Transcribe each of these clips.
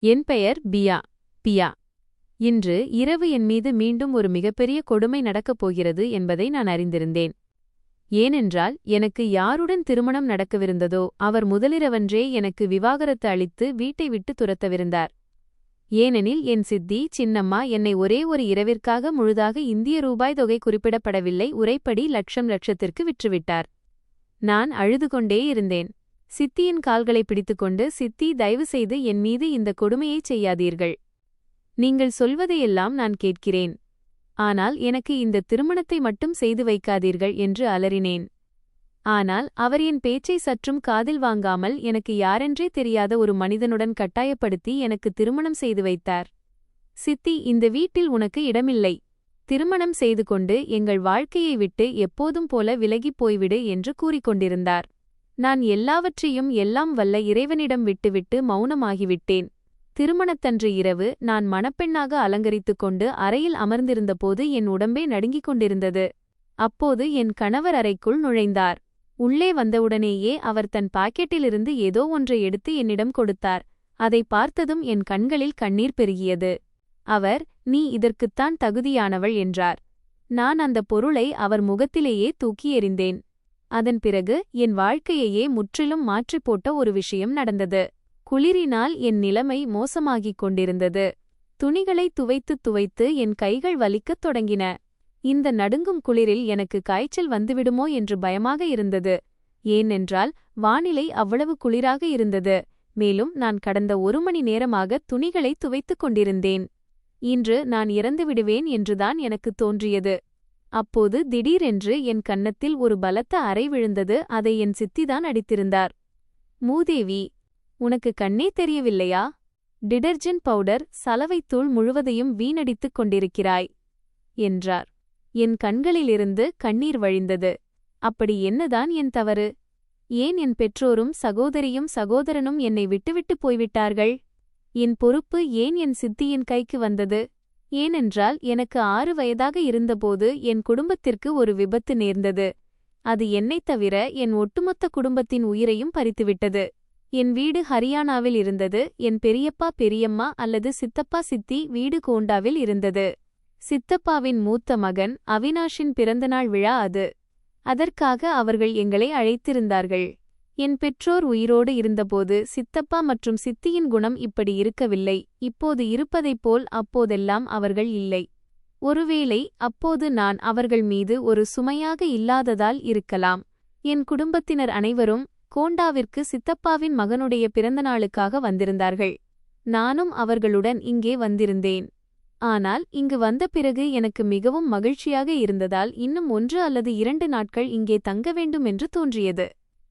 என் பெயர் பியா. இன்று இரவு என் மீது மீண்டும் ஒரு மிகப்பெரிய கொடுமை நடக்கப் போகிறது என்பதை நான் அறிந்திருந்தேன். ஏனென்றால் எனக்கு யாருடன் திருமணம் நடக்கவிருந்ததோ அவர் முதலிரவன்றே எனக்கு விவாகரத்து அளித்து வீட்டை விட்டு துரத்தவிருந்தார். ஏனெனில் என் சித்தி சின்னம்மா என்னை ஒரே ஒரு இரவிற்காக முழுதாக இந்திய ரூபாய் தொகை குறிப்பிடப்படவில்லை உரைப்படி லட்சத்திற்கு விற்றுவிட்டார். நான் அழுது கொண்டே இருந்தேன். சித்தியின் கால்களை பிடித்துக்கொண்டு, சித்தி, தயவு செய்து என் மீது இந்த கொடுமையைச் செய்யாதீர்கள். நீங்கள் சொல்வதையெல்லாம் நான் கேட்கிறேன். ஆனால் எனக்கு இந்த திருமணத்தை மட்டும் செய்து வைக்காதீர்கள் என்று அலறினேன். ஆனால் அவர் என் பேச்சை சற்றும் காதில் வாங்காமல் எனக்கு யாரென்றே தெரியாத ஒரு மனிதனுடன் கட்டாயப்படுத்தி எனக்கு திருமணம் செய்து வைத்தார். சித்தி, இந்த வீட்டில் உனக்கு இடமில்லை. திருமணம் செய்து கொண்டு எங்கள் வாழ்க்கையை விட்டு எப்போதும் போல விலகிப் போய்விடு என்று கூறிக்கொண்டிருந்தார். நான் எல்லாவற்றையும் எல்லாம் வல்ல இறைவனிடம் விட்டுவிட்டு மௌனமாகிவிட்டேன். திருமணத்தன்று இரவு நான் மணப்பெண்ணாக அலங்கரித்துக் கொண்டு அறையில் அமர்ந்திருந்தபோது என் உடம்பே நடுங்கிக் கொண்டிருந்தது. அப்போது என் கணவர் அறைக்குள் நுழைந்தார். உள்ளே வந்தவுடனேயே அவர் தன் பாக்கெட்டிலிருந்து ஏதோ ஒன்றை எடுத்து என்னிடம் கொடுத்தார். அதை பார்த்ததும் என் கண்களில் கண்ணீர் பெருகியது. அவர், நீ இதற்குத்தான் தகுதியானவள் என்றார். நான் அந்த பொருளை அவர் முகத்திலேயே தூக்கி எறிந்தேன். அதன் பிறகு என் வாழ்க்கையையே முற்றிலும் மாற்றிப் போட்ட ஒரு விஷயம் நடந்தது. குளிரினால் என் நிலைமை மோசமாகிக் கொண்டிருந்தது. துணிகளை துவைத்து என் கைகள் வலிக்கத் தொடங்கின. இந்த நடுங்கும் குளிரில் எனக்கு காய்ச்சல் வந்துவிடுமோ என்று பயமாக இருந்தது. ஏனென்றால் வானிலை அவ்வளவு குளிராக இருந்தது. மேலும் நான் கடந்த 1 மணி நேரமாக துணிகளை துவைத்துக் கொண்டிருந்தேன். இன்று நான் இறந்துவிடுவேன் என்றுதான் எனக்கு தோன்றியது. அப்போது திடீரென்று என் கன்னத்தில் ஒரு பலத்த அறை விழுந்தது. அதை என் சித்திதான் அடித்திருந்தார். மூதேவி, உனக்கு கண்ணே தெரியவில்லையா? டிடர்ஜென்ட் பவுடர், சலவைத்தூள் முழுவதையும் வீணடித்துக் கொண்டிருக்கிறாய் என்றார். என் கண்களிலிருந்து கண்ணீர் வழிந்தது. அப்படி என்னதான் என் தவறு? ஏன் என் பெற்றோரும் சகோதரியும் சகோதரனும் என்னை விட்டுவிட்டு போய்விட்டார்கள்? என் பொறுப்பு ஏன் என் சித்தியின் கைக்கு வந்தது? ஏனென்றால் எனக்கு 6 வயதாக இருந்தபோது என் குடும்பத்திற்கு ஒரு விபத்து நேர்ந்தது. அது என்னைத் தவிர என் ஒட்டுமொத்த குடும்பத்தின் உயிரையும் பறித்துவிட்டது. என் வீடு ஹரியானாவில் இருந்தது. என் பெரியப்பா பெரியம்மா அல்லது சித்தப்பா சித்தி வீடு கோண்டாவில் இருந்தது. சித்தப்பாவின் மூத்த மகன் அவினாஷின் பிறந்தநாள் விழா அது. அதற்காக அவர்கள் எங்களை அழைத்திருந்தார்கள். என் பெற்றோர் உயிரோடு இருந்தபோது சித்தப்பா மற்றும் சித்தியின் குணம் இப்படி இருக்கவில்லை. இப்போது இருப்பதைப் போல் அப்போதெல்லாம் அவர்கள் இல்லை. ஒருவேளை அப்போது நான் அவர்கள் மீது ஒரு சுமையாக இல்லாததால் இருக்கலாம். என் குடும்பத்தினர் அனைவரும் கோண்டாவிற்கு சித்தப்பாவின் மகனுடைய பிறந்தநாளுக்காக வந்திருந்தார்கள். நானும் அவர்களுடன் இங்கே வந்திருந்தேன். ஆனால் இங்கு வந்த பிறகு எனக்கு மிகவும் மகிழ்ச்சியாக இருந்ததால் இன்னும் 1 அல்லது 2 நாட்கள் இங்கே தங்க வேண்டும் என்று தோன்றியது.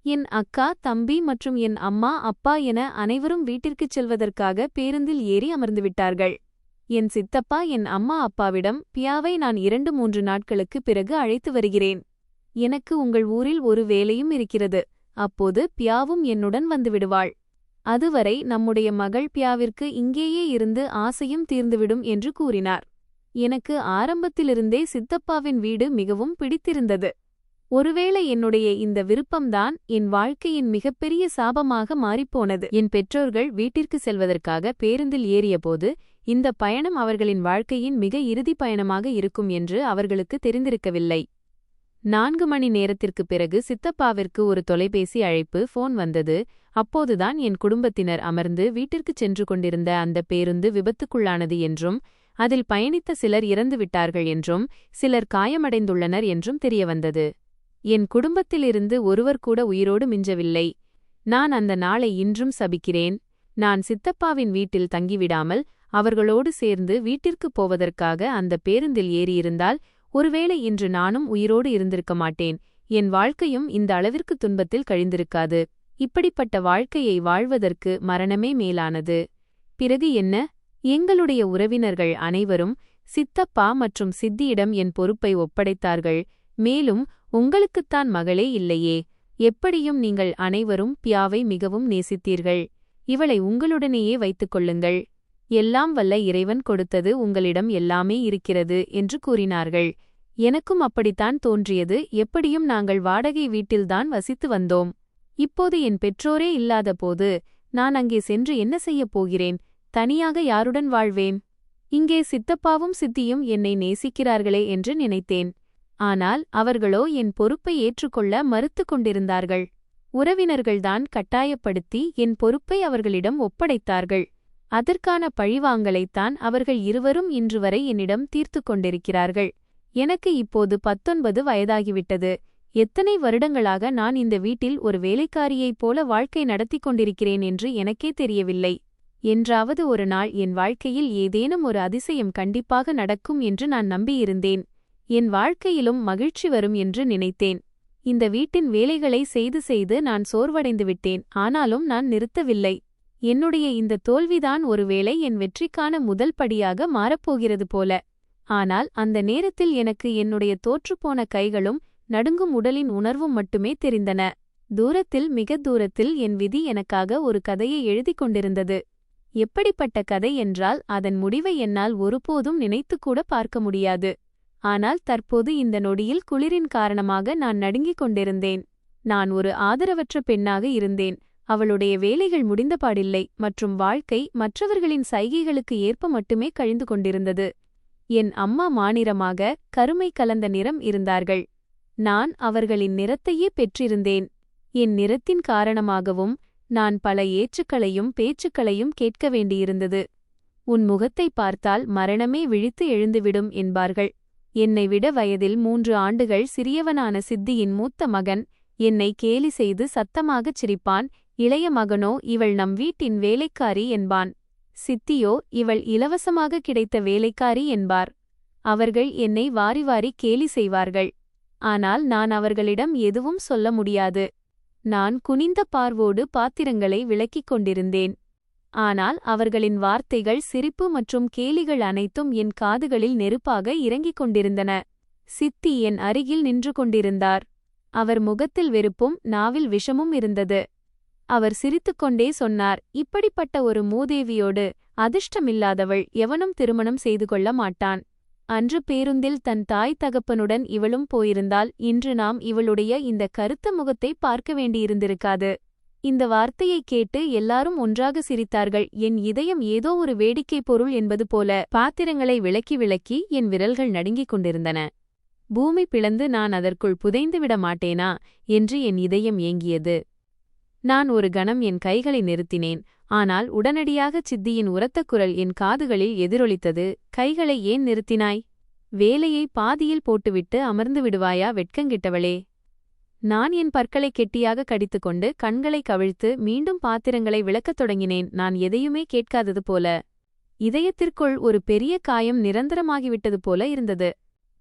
என் அக்கா, தம்பி மற்றும் என் அம்மா, அப்பா என அனைவரும் வீட்டிற்குச் செல்வதற்காக பேருந்தில் ஏறி அமர்ந்துவிட்டார்கள். என் சித்தப்பா என் அம்மா அப்பாவிடம், பியாவை நான் 2-3 நாட்களுக்குப் பிறகு அழைத்து வருகிறேன். எனக்கு உங்கள் ஊரில் ஒரு வேலையும் இருக்கிறது. அப்போது பியாவும் என்னுடன் வந்துவிடுவாள். அதுவரை நம்முடைய மகள் பியாவிற்கு இங்கேயே இருந்து ஆசையும் தீர்ந்துவிடும் என்று கூறினார். எனக்கு ஆரம்பத்திலிருந்தே சித்தப்பாவின் வீடு மிகவும் பிடித்திருந்தது. ஒருவேளை என்னுடைய இந்த விருப்பம்தான் என் வாழ்க்கையின் மிகப்பெரிய சாபமாக மாறிப்போனது. என் பெற்றோர்கள் வீட்டிற்கு செல்வதற்காக பேருந்தில் ஏறியபோது இந்த பயணம் அவர்களின் வாழ்க்கையின் மிக இறுதி பயணமாக இருக்கும் என்று அவர்களுக்கு தெரிந்திருக்கவில்லை. 4 மணி நேரத்திற்குப் பிறகு சித்தப்பாவிற்கு ஒரு தொலைபேசி அழைப்பு ஃபோன் வந்தது. அப்போதுதான் என் குடும்பத்தினர் அமர்ந்து வீட்டிற்குச் சென்று கொண்டிருந்த அந்த பேருந்து விபத்துக்குள்ளானது என்றும் அதில் பயணித்த சிலர் இறந்துவிட்டார்கள் என்றும் சிலர் காயமடைந்துள்ளனர் என்றும் தெரியவந்தது. என் குடும்பத்திலிருந்து ஒருவர் கூட உயிரோடு மிஞ்சவில்லை. நான் அந்த நாளை இன்றும் சபிக்கிறேன். நான் சித்தப்பாவின் வீட்டில் தங்கிவிடாமல் அவர்களோடு சேர்ந்து வீட்டிற்குப் போவதற்காக அந்த பேருந்தில் ஏறியிருந்தால் ஒருவேளை இன்று நானும் உயிரோடு இருந்திருக்க மாட்டேன். என் வாழ்க்கையும் இந்த அளவிற்கு துன்பத்தில் கழிந்திருக்காது. இப்படிப்பட்ட வாழ்க்கையை வாழ்வதற்கு மரணமே மேலானது. பிறகு என்ன? எங்களுடைய உறவினர்கள் அனைவரும் சித்தப்பா மற்றும் சித்தியிடம் என் பொறுப்பை ஒப்படைத்தார்கள். மேலும், உங்களுக்குத்தான் மகளே இல்லையே, எப்படியும் நீங்கள் அனைவரும் பியாவை மிகவும் நேசித்தீர்கள். இவளை உங்களுடனேயே வைத்துக் கொள்ளுங்கள். எல்லாம் வல்ல இறைவன் கொடுத்தது உங்களிடம் எல்லாமே இருக்கிறது என்று கூறினார்கள். எனக்கும் அப்படித்தான் தோன்றியது. எப்படியும் நாங்கள் வாடகை வீட்டில்தான் வசித்து வந்தோம். இப்போது என் பெற்றோரே இல்லாத போது நான் அங்கே சென்று என்ன செய்யப் போகிறேன்? தனியாக யாருடன் வாழ்வேன்? இங்கே சித்தப்பாவும் சித்தியும் என்னை நேசிக்கிறார்களே என்று நினைத்தேன். ஆனால் அவர்களோ என் பொறுப்பை ஏற்றுக்கொள்ள மறுத்து கொண்டிருந்தார்கள். உறவினர்கள்தான் கட்டாயப்படுத்தி என் பொறுப்பை அவர்களிடம் ஒப்படைத்தார்கள். அதற்கான பழிவாங்கலைத்தான் அவர்கள் இருவரும் இன்று வரை என்னிடம் தீர்த்து கொண்டிருக்கிறார்கள். எனக்கு இப்போது 19 வயதாகிவிட்டது. எத்தனை வருடங்களாக நான் இந்த வீட்டில் ஒரு வேலைக்காரியைப் போல வாழ்க்கை நடத்தி கொண்டிருக்கிறேன் என்று எனக்கே தெரியவில்லை. என்றாவது ஒரு நாள் என் வாழ்க்கையில் ஏதேனும் ஒரு அதிசயம் கண்டிப்பாக நடக்கும் என்று நான் நம்பியிருந்தேன். என் வாழ்க்கையிலும் மகிழ்ச்சி வரும் என்று நினைத்தேன். இந்த வீட்டின் வேலைகளை செய்து செய்து நான் சோர்வடைந்து விட்டேன். ஆனாலும் நான் நிறுத்தவில்லை. என்னுடைய இந்த தோல்விதான் ஒருவேளை என் வெற்றிக்கான முதல் படியாக மாறப்போகிறது போல. ஆனால் அந்த நேரத்தில் எனக்கு என்னுடைய தோற்றுப்போன கைகளும் நடுங்கும் உடலின் உணர்வும் மட்டுமே தெரிந்தன. தூரத்தில் மிக தூரத்தில் என் விதி எனக்காக ஒரு கதையை எழுதிக் கொண்டிருந்தது. எப்படிப்பட்ட கதை என்றால் அதன் முடிவை என்னால் ஒருபோதும் நினைத்துக்கூட பார்க்க முடியாது. ஆனால் தற்போது இந்த நொடியில் குளிரின் காரணமாக நான் நடுங்கிக் கொண்டிருந்தேன். நான் ஒரு ஆதரவற்ற பெண்ணாக இருந்தேன். அவளுடைய வேலைகள் முடிந்தபாடில்லை மற்றும் வாழ்க்கை மற்றவர்களின் சைகைகளுக்கு ஏற்ப மட்டுமே கழிந்து கொண்டிருந்தது. என் அம்மா மாநிறமாக கருமை கலந்த நிறம் இருந்தார்கள். நான் அவர்களின் நிறத்தையே பெற்றிருந்தேன். என் நிறத்தின் காரணமாகவும் நான் பல ஏச்சுக்களையும் பேச்சுக்களையும் கேட்க வேண்டியிருந்தது. உன் முகத்தை பார்த்தால் மரணமே விழித்து எழுந்துவிடும் என்பார்கள். என்னை விட வயதில் 3 ஆண்டுகள் சிறியவனான சித்தியின் மூத்த மகன் என்னை கேலி செய்து சத்தமாகச் சிரிப்பான். இளைய மகனோ இவள் நம் வீட்டின் வேலைக்காரி என்பான். சித்தியோ இவள் இலவசமாக கிடைத்த வேலைக்காரி என்பார். அவர்கள் என்னை வாரி வாரி கேலி செய்வார்கள். ஆனால் நான் அவர்களிடம் எதுவும் சொல்ல முடியாது. நான் குனிந்த பார்வோடு பாத்திரங்களை விளக்கிக் கொண்டிருந்தேன். ஆனால் அவர்களின் வார்த்தைகள், சிரிப்பு மற்றும் கேலிகள் அனைத்தும் என் காதுகளில் நெருப்பாக இறங்கிக் கொண்டிருந்தன. சித்தி என் அருகில் நின்று கொண்டிருந்தார். அவர் முகத்தில் வெறுப்பும் நாவில் விஷமும் இருந்தது. அவர் சிரித்துக்கொண்டே சொன்னார், இப்படிப்பட்ட ஒரு மூதேவியோடு அதிர்ஷ்டமில்லாதவள் எவனும் திருமணம் செய்து கொள்ள மாட்டான். அன்று பேருந்தில் தன் தாய் தகப்பனுடன் இவளும் போயிருந்தால் இன்று நாம் இவளுடைய இந்த கருத்த முகத்தை பார்க்க வேண்டியிருந்திருக்காது. இந்த வார்த்தையைக் கேட்டு எல்லாரும் ஒன்றாக சிரித்தார்கள். என் இதயம் ஏதோ ஒரு வேடிக்கை பொருள் என்பது போல பாத்திரங்களை விளக்கி விளக்கி என் விரல்கள் நடுங்கிக் கொண்டிருந்தன. பூமி பிளந்து நான் அதற்குள் புதைந்துவிட மாட்டேனா என்று என் இதயம் ஏங்கியது. நான் ஒரு கணம் என் கைகளை நிறுத்தினேன். ஆனால் உடனடியாகச் சித்தியின் உரத்த குரல் என் காதுகளில் எதிரொலித்தது. கைகளை ஏன் நிறுத்தினாய்? வேலையை பாதியில் போட்டுவிட்டு அமர்ந்து விடுவாயா வெட்கங்கிட்டவளே? நான் என் பற்களை கெட்டியாக கடித்துக்கொண்டு கண்களை கவிழ்த்து மீண்டும் பாத்திரங்களை விளக்கத் தொடங்கினேன். நான் எதையுமே கேட்காதது போல. இதயத்திற்குள் ஒரு பெரிய காயம் நிரந்தரமாகிவிட்டது போல இருந்தது.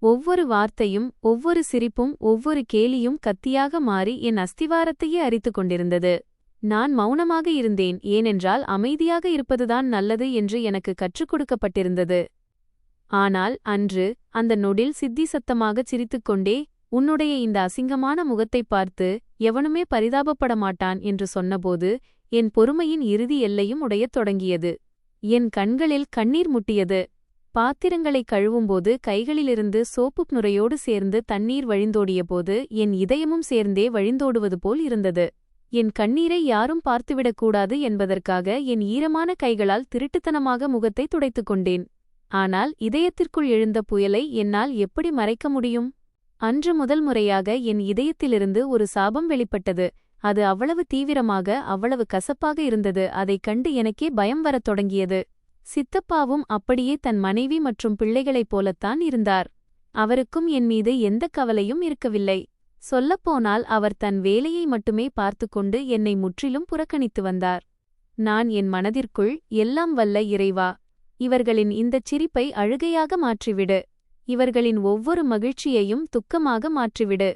ஒவ்வொரு வார்த்தையும், ஒவ்வொரு சிரிப்பும், ஒவ்வொரு கேலியும் கத்தியாக மாறி என் அஸ்திவாரத்தையே அரித்துக் கொண்டிருந்தது. நான் மௌனமாக இருந்தேன். ஏனென்றால் அமைதியாக இருப்பதுதான் நல்லது என்று எனக்கு கற்றுக் கொடுக்கப்பட்டிருந்தது. ஆனால் அன்று அந்த நொடில் சித்தி சத்தமாகச் சிரித்துக்கொண்டே, உன்னுடைய இந்த அசிங்கமான முகத்தைப் பார்த்து எவனுமே பரிதாபப்பட மாட்டான் என்று சொன்னபோது என் பொறுமையின் இறுதி எல்லையும் உடையத் தொடங்கியது. என் கண்களில் கண்ணீர் முட்டியது. பாத்திரங்களை கழுவும்போது கைகளிலிருந்து சோப்புப் நுரையோடு சேர்ந்து தண்ணீர் வழிந்தோடியபோது என் இதயமும் சேர்ந்தே வழிந்தோடுவது போல் இருந்தது. என் கண்ணீரை யாரும் பார்த்துவிடக்கூடாது என்பதற்காக என் ஈரமான கைகளால் திருட்டுத்தனமாக முகத்தை துடைத்துக் கொண்டேன். ஆனால் இதயத்திற்குள் எழுந்த புயலை என்னால் எப்படி மறைக்க முடியும்? அன்று முதல் முறையாக என் இதயத்திலிருந்து ஒரு சாபம் வெளிப்பட்டது. அது அவ்வளவு தீவிரமாக, அவ்வளவு கசப்பாக இருந்தது. அதைக் கண்டு எனக்கே பயம் வரத் தொடங்கியது. சித்தப்பாவும் அப்படியே தன் மனைவி மற்றும் பிள்ளைகளைப் போலத்தான் இருந்தார். அவருக்கும் என் மீது எந்தக் கவலையும் இருக்கவில்லை. சொல்லப்போனால் அவர் தன் வேலையை மட்டுமே பார்த்துக்கொண்டு என்னை முற்றிலும் புறக்கணித்து வந்தார். நான் என் மனதிற்குள், எல்லாம் வல்ல இறைவா, இவர்களின் இந்தச் சிரிப்பை அழுகையாக மாற்றிவிடு. இவர்களின் ஒவ்வொரு மகிழ்ச்சியையும் துக்கமாக மாற்றிவிடு.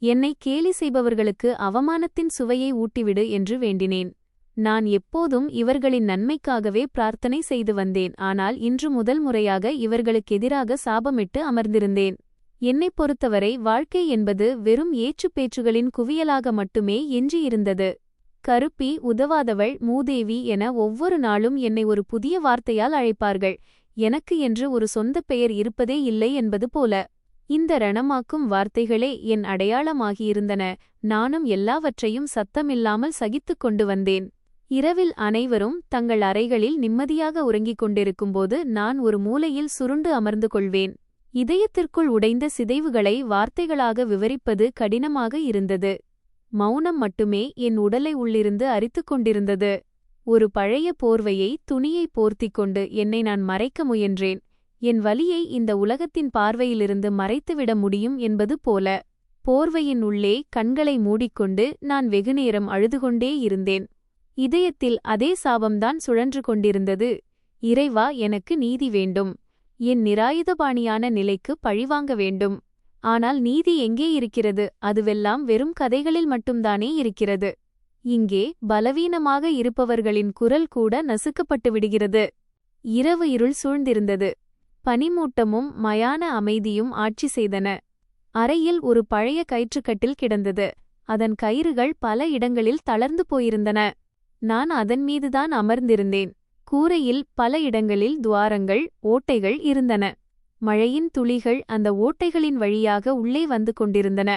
என்னை கேலி செய்பவர்களுக்கு அவமானத்தின் சுவையை ஊட்டிவிடு என்று வேண்டினேன். நான் எப்போதும் இவர்களின் நன்மைக்காகவே பிரார்த்தனை செய்து வந்தேன். ஆனால் இன்று முதல் முறையாக இவர்களுக்கெதிராக சாபமிட்டு அமர்ந்திருந்தேன். என்னைப் பொறுத்தவரை வாழ்க்கை என்பது வெறும் ஏச்சுப்பேச்சுகளின் குவியலாக மட்டுமே எஞ்சியிருந்தது. கருப்பி, உதவாதவள், மூதேவி என ஒவ்வொரு நாளும் என்னை ஒரு புதிய வார்த்தையால் அழைப்பார்கள். எனக்கு என்று ஒரு சொந்தப் பெயர் இருப்பதே இல்லை என்பது போல. இந்த ரணமாக்கும் வார்த்தைகளே என் அடையாளமாகியிருந்தன. நானும் எல்லாவற்றையும் சத்தமில்லாமல் சகித்துக் கொண்டு வந்தேன். இரவில் அனைவரும் தங்கள் அறைகளில் நிம்மதியாக உறங்கிக் கொண்டிருக்கும்போது நான் ஒரு மூலையில் சுருண்டு அமர்ந்து கொள்வேன். இதயத்திற்குள் உடைந்த சிதைவுகளை வார்த்தைகளாக விவரிப்பது கடினமாக இருந்தது. மௌனம் மட்டுமே என் உடலை உள்ளிருந்து அரித்துக் கொண்டிருந்தது. ஒரு பழைய போர்வையை துணியை போர்த்திக் கொண்டு என்னை நான் மறைக்க முயன்றேன். என் வலியை இந்த உலகத்தின் பார்வையிலிருந்து மறைத்துவிட முடியும் என்பது போல. போர்வையின் உள்ளே கண்களை மூடிக்கொண்டு நான் வெகுநேரம் அழுதுகொண்டே இருந்தேன். இதயத்தில் அதே சாபம்தான் சுழன்று கொண்டிருந்தது. இறைவா, எனக்கு நீதி வேண்டும். என் நிராயுதபாணியான நிலைக்கு பழிவாங்க வேண்டும். ஆனால் நீதி எங்கே இருக்கிறது? அதுவெல்லாம் வெறும் கதைகளில் மட்டும்தானே இருக்கிறது. இங்கே பலவீனமாக இருப்பவர்களின் குரல் கூட நசுக்கப்பட்டு விடுகிறது. இரவு இருள் சூழ்ந்திருந்தது. பனிமூட்டமும் மயான அமைதியும் ஆட்சி செய்தன. அறையில் ஒரு பழைய கயிற்றுக்கட்டில் கிடந்தது. அதன் கயிறுகள் பல இடங்களில் தளர்ந்து போயிருந்தன. நான் அதன் மீதுதான் அமர்ந்திருந்தேன். கூரையில் பல இடங்களில் துவாரங்கள், ஓட்டைகள் இருந்தன. மழையின் துளிகள் அந்த ஓட்டைகளின் வழியாக உள்ளே வந்து கொண்டிருந்தன.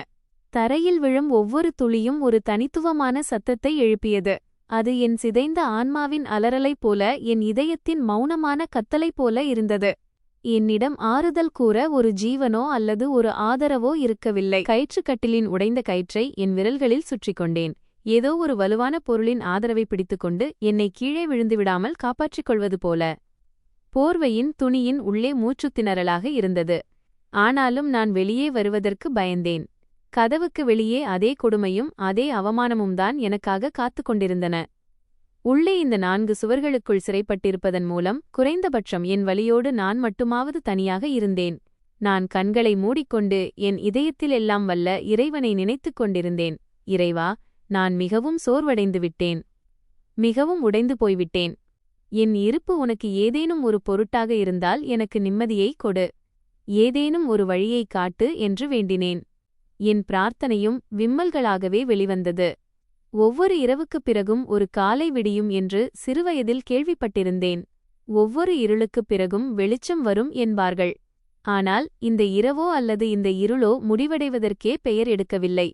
தரையில் விழும் ஒவ்வொரு துளியும் ஒரு தனித்துவமான சத்தத்தை எழுப்பியது. அது என் சிதைந்த ஆன்மாவின் அலறலைப் போல, என் இதயத்தின் மௌனமான கத்தலைப் போல இருந்தது. என்னிடம் ஆறுதல் கூற ஒரு ஜீவனோ அல்லது ஒரு ஆதரவோ இருக்கவில்லை. கயிற்றுக்கட்டிலின் உடைந்த கயிற்றை என் விரல்களில் சுற்றிக் கொண்டேன். ஏதோ ஒரு வலுவான பொருளின் ஆதரவை பிடித்துக்கொண்டு என்னை கீழே விழுந்துவிடாமல் காப்பாற்றிக் கொள்வது போல. போர்வையின் துணியின் உள்ளே மூச்சுத்திணறலாக இருந்தது. ஆனாலும் நான் வெளியே வருவதற்கு பயந்தேன். கதவுக்கு வெளியே அதே கொடுமையும் அதே அவமானமும்தான் எனக்காக காத்து கொண்டிருந்தன. உள்ளே இந்த 4 சுவர்களுக்குள் சிறைப்பட்டிருப்பதன் மூலம் குறைந்தபட்சம் என் வலியோடு நான் மட்டுமாவது தனியாக இருந்தேன். நான் கண்களை மூடிக்கொண்டு என் இதயத்தில் எல்லாம் வல்ல இறைவனை நினைத்துக் கொண்டிருந்தேன். இறைவா, நான் மிகவும் சோர்வடைந்து விட்டேன். மிகவும் உடைந்து போய்விட்டேன். என் இருப்பு உனக்கு ஏதேனும் ஒரு பொருட்டாக இருந்தால் எனக்கு நிம்மதியை கொடு. ஏதேனும் ஒரு வழியைக் காட்டு என்று வேண்டினேன். என் பிரார்த்தனையும் விம்மல்களாகவே வெளிவந்தது. ஒவ்வொரு இரவுக்குப் பிறகும் ஒரு காலை விடியும் என்று சிறுவயதில் கேள்விப்பட்டிருந்தேன். ஒவ்வொரு இருளுக்குப் பிறகும் வெளிச்சம் வரும் என்பார்கள். ஆனால் இந்த இரவோ அல்லது இந்த இருளோ முடிவடைவதற்கே பெயர் எடுக்கவில்லை.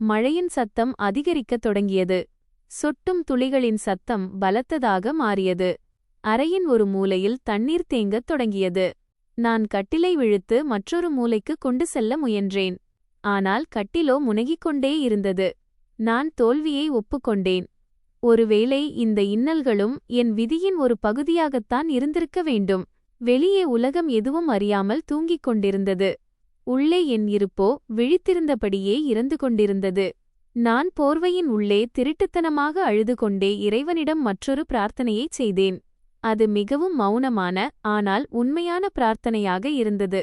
மழையின் சத்தம் அதிகரிக்கத் தொடங்கியது. சொட்டும் துளிகளின் சத்தம் பலத்ததாக மாறியது. அறையின் ஒரு மூலையில் தண்ணீர் தேங்கத் தொடங்கியது. நான் கட்டிலை இழுத்து மற்றொரு மூலைக்கு கொண்டு செல்ல முயன்றேன். ஆனால் கட்டிலோ முனகிக் கொண்டே இருந்தது. நான் தோல்வியை ஒப்புக்கொண்டேன். ஒருவேளை இந்த இன்னல்களும் என் விதியின் ஒரு பகுதியாகத்தான் இருந்திருக்க வேண்டும். வெளியே உலகம் எதுவும் அறியாமல் தூங்கிக் கொண்டிருந்தது. உள்ளே என் இருப்போ விழித்திருந்தபடியே இறந்து கொண்டிருந்தது. நான் போர்வையின் உள்ளே திருட்டுத்தனமாக அழுது கொண்டே இறைவனிடம் மற்றொரு பிரார்த்தனையைச் செய்தேன். அது மிகவும் மௌனமான ஆனால் உண்மையான பிரார்த்தனையாக இருந்தது.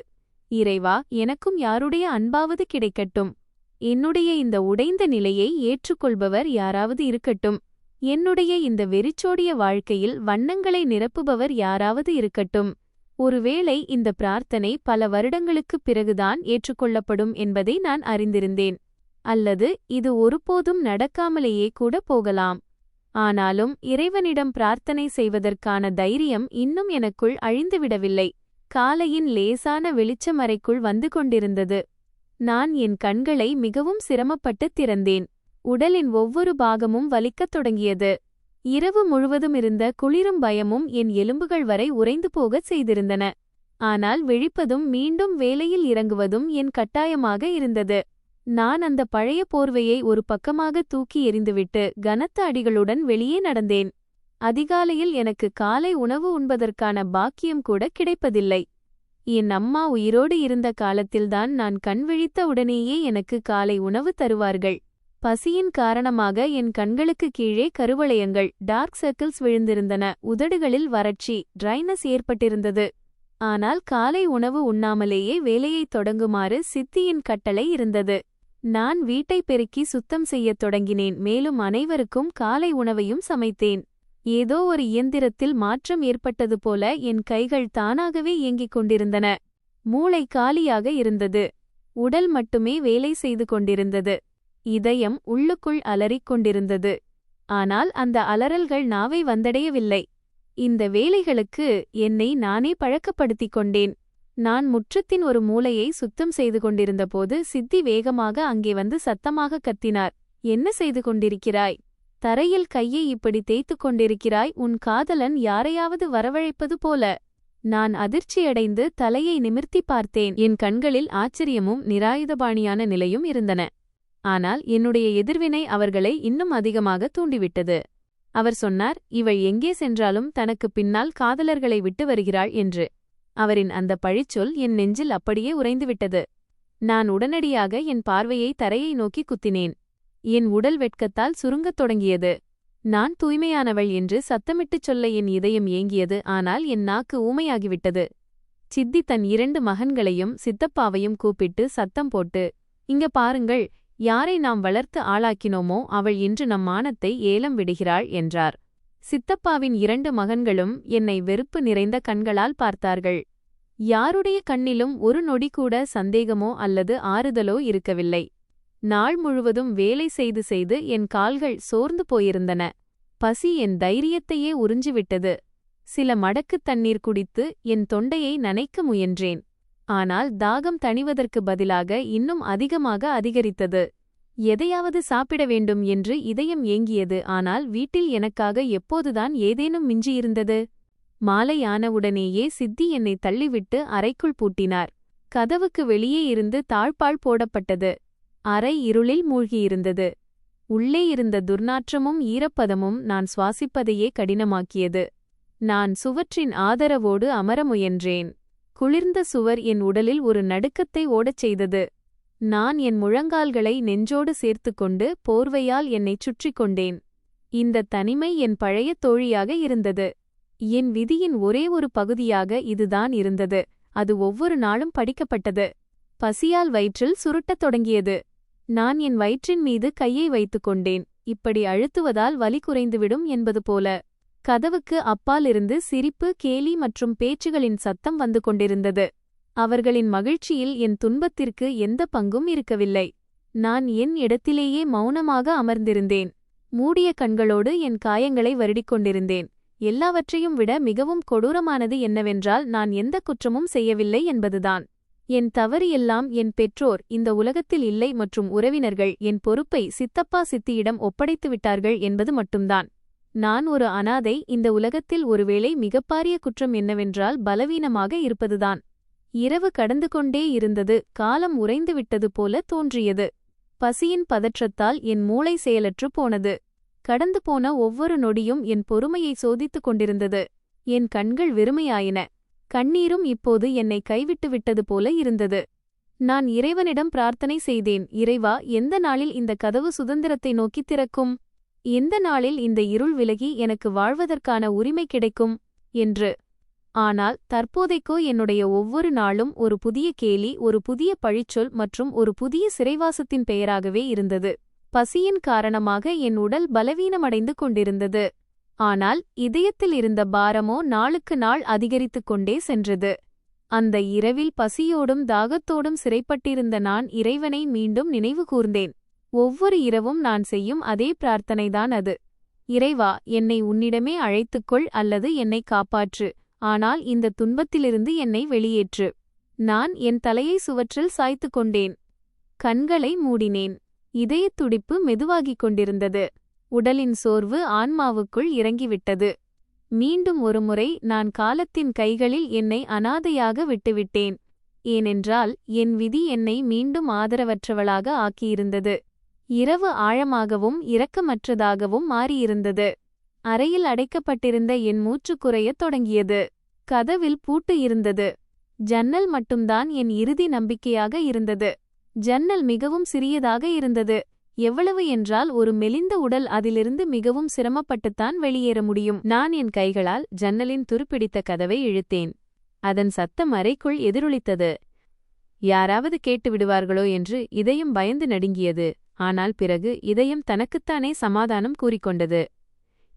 இறைவா, எனக்கும் யாருடைய அன்பாவது கிடைக்கட்டும். என்னுடைய இந்த உடைந்த நிலையை ஏற்றுக்கொள்பவர் யாராவது இருக்கட்டும். என்னுடைய இந்த வெறிச்சோடிய வாழ்க்கையில் வண்ணங்களை நிரப்புபவர் யாராவது இருக்கட்டும். ஒருவேளை இந்த பிரார்த்தனை பல வருடங்களுக்குப் பிறகுதான் ஏற்றுக்கொள்ளப்படும் என்பதை நான் அறிந்திருந்தேன். அல்லது இது ஒருபோதும் நடக்காமலேயே கூட போகலாம். ஆனாலும் இறைவனிடம் பிரார்த்தனை செய்வதற்கான தைரியம் இன்னும் எனக்குள் அழிந்துவிடவில்லை. காலையின் லேசான வெளிச்சமறைக்குள் வந்து கொண்டிருந்தது. நான் என் கண்களை மிகவும் சிரமப்பட்டு திறந்தேன். உடலின் ஒவ்வொரு பாகமும் வலிக்கத் தொடங்கியது. இரவு முழுவதும் இருந்த குளிரும் பயமும் என் எலும்புகள் வரை உறைந்து போகச் செய்திருந்தன. ஆனால் விழிப்பதும் மீண்டும் வேலையில் இறங்குவதும் என் கட்டாயமாக இருந்தது. நான் அந்த பழைய போர்வையை ஒரு பக்கமாக தூக்கி எறிந்துவிட்டு கனத்த அடிகளுடன் வெளியே நடந்தேன். அதிகாலையில் எனக்கு காலை உணவு உண்பதற்கான பாக்கியம் கூட கிடைப்பதில்லை. என் அம்மா உயிரோடு இருந்த காலத்தில்தான் நான் கண் விழித்த உடனேயே எனக்கு காலை உணவு தருவார்கள். பசியின் காரணமாக என் கண்களுக்கு கீழே கருவளையங்கள், டார்க் சர்க்கிள்ஸ் விழுந்திருந்தன. உதடுகளில் வறட்சி, ட்ரைனஸ் ஏற்பட்டிருந்தது. ஆனால் காலை உணவு உண்ணாமலேயே வேலையைத் தொடங்குமாறு சித்தியின் கட்டளை இருந்தது. நான் வீட்டை பெருக்கி சுத்தம் செய்யத் தொடங்கினேன். மேலும் அனைவருக்கும் காலை உணவையும் சமைத்தேன். ஏதோ ஒரு இயந்திரத்தில் மாற்றம் ஏற்பட்டது போல என் கைகள் தானாகவே இயங்கிக் கொண்டிருந்தன. மூளை காலியாக இருந்தது. உடல் மட்டுமே வேலை செய்து கொண்டிருந்தது. இதயம் உள்ளுக்குள் அலறிக் கொண்டிருந்தது. ஆனால் அந்த அலறல்கள் நாவை வந்தடையவில்லை. இந்த வேலைகளுக்கு என்னை நானே பழக்கப்படுத்திக் கொண்டேன். நான் முற்றத்தின் ஒரு மூலையை சுத்தம் செய்து கொண்டிருந்தபோது சித்தி வேகமாக அங்கே வந்து சத்தமாக கத்தினார். என்ன செய்து கொண்டிருக்கிறாய்? தரையில் கையை இப்படி தேய்த்துக் கொண்டிருக்கிறாய், உன் காதலன் யாரையாவது வரவழைப்பது போல. நான் அதிர்ச்சியடைந்து தலையை நிமிர்த்தி பார்த்தேன். என் கண்களில் ஆச்சரியமும் நிராயுதபாணியான நிலையும் இருந்தன. ஆனால் என்னுடைய எதிர்வினை அவர்களை இன்னும் அதிகமாக தூண்டிவிட்டது. அவர் சொன்னார், இவள் எங்கே சென்றாலும் தனக்கு பின்னால் காதலர்களை விட்டு வருகிறாள் என்று. அவரின் அந்த பழிச்சொல் என் நெஞ்சில் அப்படியே உறைந்துவிட்டது. நான் உடனடியாக என் பார்வையை தரையை நோக்கி குத்தினேன். என் உடல் வெட்கத்தால் சுருங்கத் தொடங்கியது. நான் தூய்மையானவள் என்று சத்தமிட்டுச் சொல்ல என் இதயம் ஏங்கியது. ஆனால் என் நாக்கு ஊமையாகிவிட்டது. சித்தி தன் 2 மகன்களையும் சித்தப்பாவையும் கூப்பிட்டு சத்தம் போட்டு, இங்க பாருங்கள், யாரை நாம் வளர்த்து ஆளாக்கினோமோ அவள் இன்று நம் மானத்தை ஏலம் விடுகிறாள் என்றார். சித்தப்பாவின் 2 மகன்களும் என்னை வெறுப்பு நிறைந்த கண்களால் பார்த்தார்கள். யாருடைய கண்ணிலும் ஒரு நொடி கூட சந்தேகமோ அல்லது ஆறுதலோ இருக்கவில்லை. நாள் முழுவதும் வேலை செய்து செய்து என் கால்கள் சோர்ந்து போயிருந்தன. பசி என் தைரியத்தையே உறிஞ்சிவிட்டது. சில மடக்குத் தண்ணீர் குடித்து என் தொண்டையை நனைக்க முயன்றேன். ஆனால் தாகம் தணிவதற்கு பதிலாக இன்னும் அதிகமாக அதிகரித்தது. எதையாவது சாப்பிட வேண்டும் என்று இதயம் ஏங்கியது. ஆனால் வீட்டில் எனக்காக எப்போதுதான் ஏதேனும் மிஞ்சியிருந்தது? மாலை ஆனவுடனேயே சித்தி என்னை தள்ளிவிட்டு அறைக்குள் பூட்டினார். கதவுக்கு வெளியே இருந்து தாழ்பாள் போடப்பட்டது. அறை இருளில் மூழ்கியிருந்தது. உள்ளே இருந்த துர்நாற்றமும் ஈரப்பதமும் நான் சுவாசிப்பதையே கடினமாக்கியது. நான் சுவற்றின் ஆதரவோடு அமர முயன்றேன். குளிர்ந்த சுவர் என் உடலில் ஒரு நடுக்கத்தை ஓடச் செய்தது. நான் என் முழங்கால்களை நெஞ்சோடு சேர்த்துக்கொண்டு போர்வையால் என்னைச் சுற்றிக் கொண்டேன். இந்த தனிமை என் பழைய தோழியாக இருந்தது. என் விதியின் ஒரே ஒரு பகுதியாக இதுதான் இருந்தது. அது ஒவ்வொரு நாளும் படிக்கப்பட்டது. பசியால் வயிற்றில் சுருட்டத் தொடங்கியது. நான் என் வயிற்றின் மீது கையை வைத்துக் கொண்டேன். இப்படி அழுத்துவதால் வலி குறைந்துவிடும் என்பது போல. கதவுக்கு அப்பாலிருந்து சிரிப்பு, கேலி மற்றும் பேச்சுகளின் சத்தம் வந்து கொண்டிருந்தது. அவர்களின் மகிழ்ச்சியில் என் துன்பத்திற்கு எந்த பங்கும் இருக்கவில்லை. நான் என் இடத்திலேயே மௌனமாக அமர்ந்திருந்தேன். மூடிய கண்களோடு என் காயங்களை வருடிக் கொண்டிருந்தேன். எல்லாவற்றையும் விட மிகவும் கொடூரமானது என்னவென்றால், நான் எந்த குற்றமும் செய்யவில்லை என்பதுதான். என் தவறு எல்லாம் என் பெற்றோர் இந்த உலகத்தில் இல்லை மற்றும் உறவினர்கள் என் பொறுப்பை சித்தப்பா சித்தியிடம் ஒப்படைத்து விட்டார்கள் என்பது மட்டும்தான். நான் ஒரு அனாதை. இந்த உலகத்தில் ஒருவேளை மிகப்பாரிய குற்றம் என்னவென்றால் பலவீனமாக இருப்பதுதான். இரவு கடந்து கொண்டே இருந்தது. காலம் உறைந்துவிட்டது போல தோன்றியது. பசியின் பதற்றத்தால் என் மூளை செயலற்று போனது. கடந்து போன ஒவ்வொரு நொடியும் என் பொறுமையை சோதித்துக் கொண்டிருந்தது. என் கண்கள் வெறுமையாயின. கண்ணீரும் இப்போது என்னை கைவிட்டு விட்டது போல இருந்தது. நான் இறைவனிடம் பிரார்த்தனை செய்தேன். இறைவா, எந்த நாளில் இந்த கதவு சுதந்திரத்தை நோக்கித் திறக்கும்? எந்த நாளில் இந்த இருள் விலகி எனக்கு வாழ்வதற்கான உரிமை கிடைக்கும் என்று. ஆனால் தற்போதைக்கோ என்னுடைய ஒவ்வொரு நாளும் ஒரு புதிய கேலி, ஒரு புதிய பழிச்சொல் மற்றும் ஒரு புதிய சிறைவாசத்தின் பெயராகவே இருந்தது. பசியின் காரணமாக என் உடல் பலவீனமடைந்து கொண்டிருந்தது. ஆனால் இதயத்தில் இருந்த பாரமோ நாளுக்கு நாள் அதிகரித்துக் கொண்டே சென்றது. அந்த இரவில் பசியோடும் தாகத்தோடும் சிறைப்பட்டிருந்த நான் இறைவனை மீண்டும் நினைவு கூர்ந்தேன். ஒவ்வொரு இரவும் நான் செய்யும் அதே பிரார்த்தனைதான் அது. இறைவா, என்னை உன்னிடமே அழைத்துக்கொள் அல்லது என்னை காப்பாற்று. ஆனால் இந்த துன்பத்திலிருந்து என்னை வெளியேற்று. நான் என் தலையை சுவற்றில் சாய்த்து கொண்டேன். கண்களை மூடினேன். இதயத் துடிப்பு மெதுவாகிக் கொண்டிருந்தது. உடலின் சோர்வு ஆன்மாவுக்குள் இறங்கிவிட்டது. மீண்டும் ஒருமுறை நான் காலத்தின் கைகளில் என்னை அனாதையாக விட்டுவிட்டேன். ஏனென்றால் என் விதி என்னை மீண்டும் ஆதரவற்றவளாக ஆக்கியிருந்தது. இரவு ஆழமாகவும் இரக்கமற்றதாகவும் மாறியிருந்தது. அறையில் அடைக்கப்பட்டிருந்த என் மூச்சு குறையத் தொடங்கியது. கதவில் பூட்டு இருந்தது. ஜன்னல் மட்டும்தான் என் இறுதி நம்பிக்கையாக இருந்தது. ஜன்னல் மிகவும் சிறியதாக இருந்தது. எவ்வளவு என்றால் ஒரு மெலிந்த உடல் அதிலிருந்து மிகவும் சிரமப்பட்டுத்தான் வெளியேற முடியும். நான் என் கைகளால் ஜன்னலின் துருப்பிடித்த கதவை இழுத்தேன். அதன் சத்தம் அறைக்குள் எதிரொலித்தது. யாராவது கேட்டு விடுவார்களோ என்று இதயம் பயந்து நடுங்கியது. ஆனால் பிறகு இதயம் தனக்குத்தானே சமாதானம் கூறிக்கொண்டது.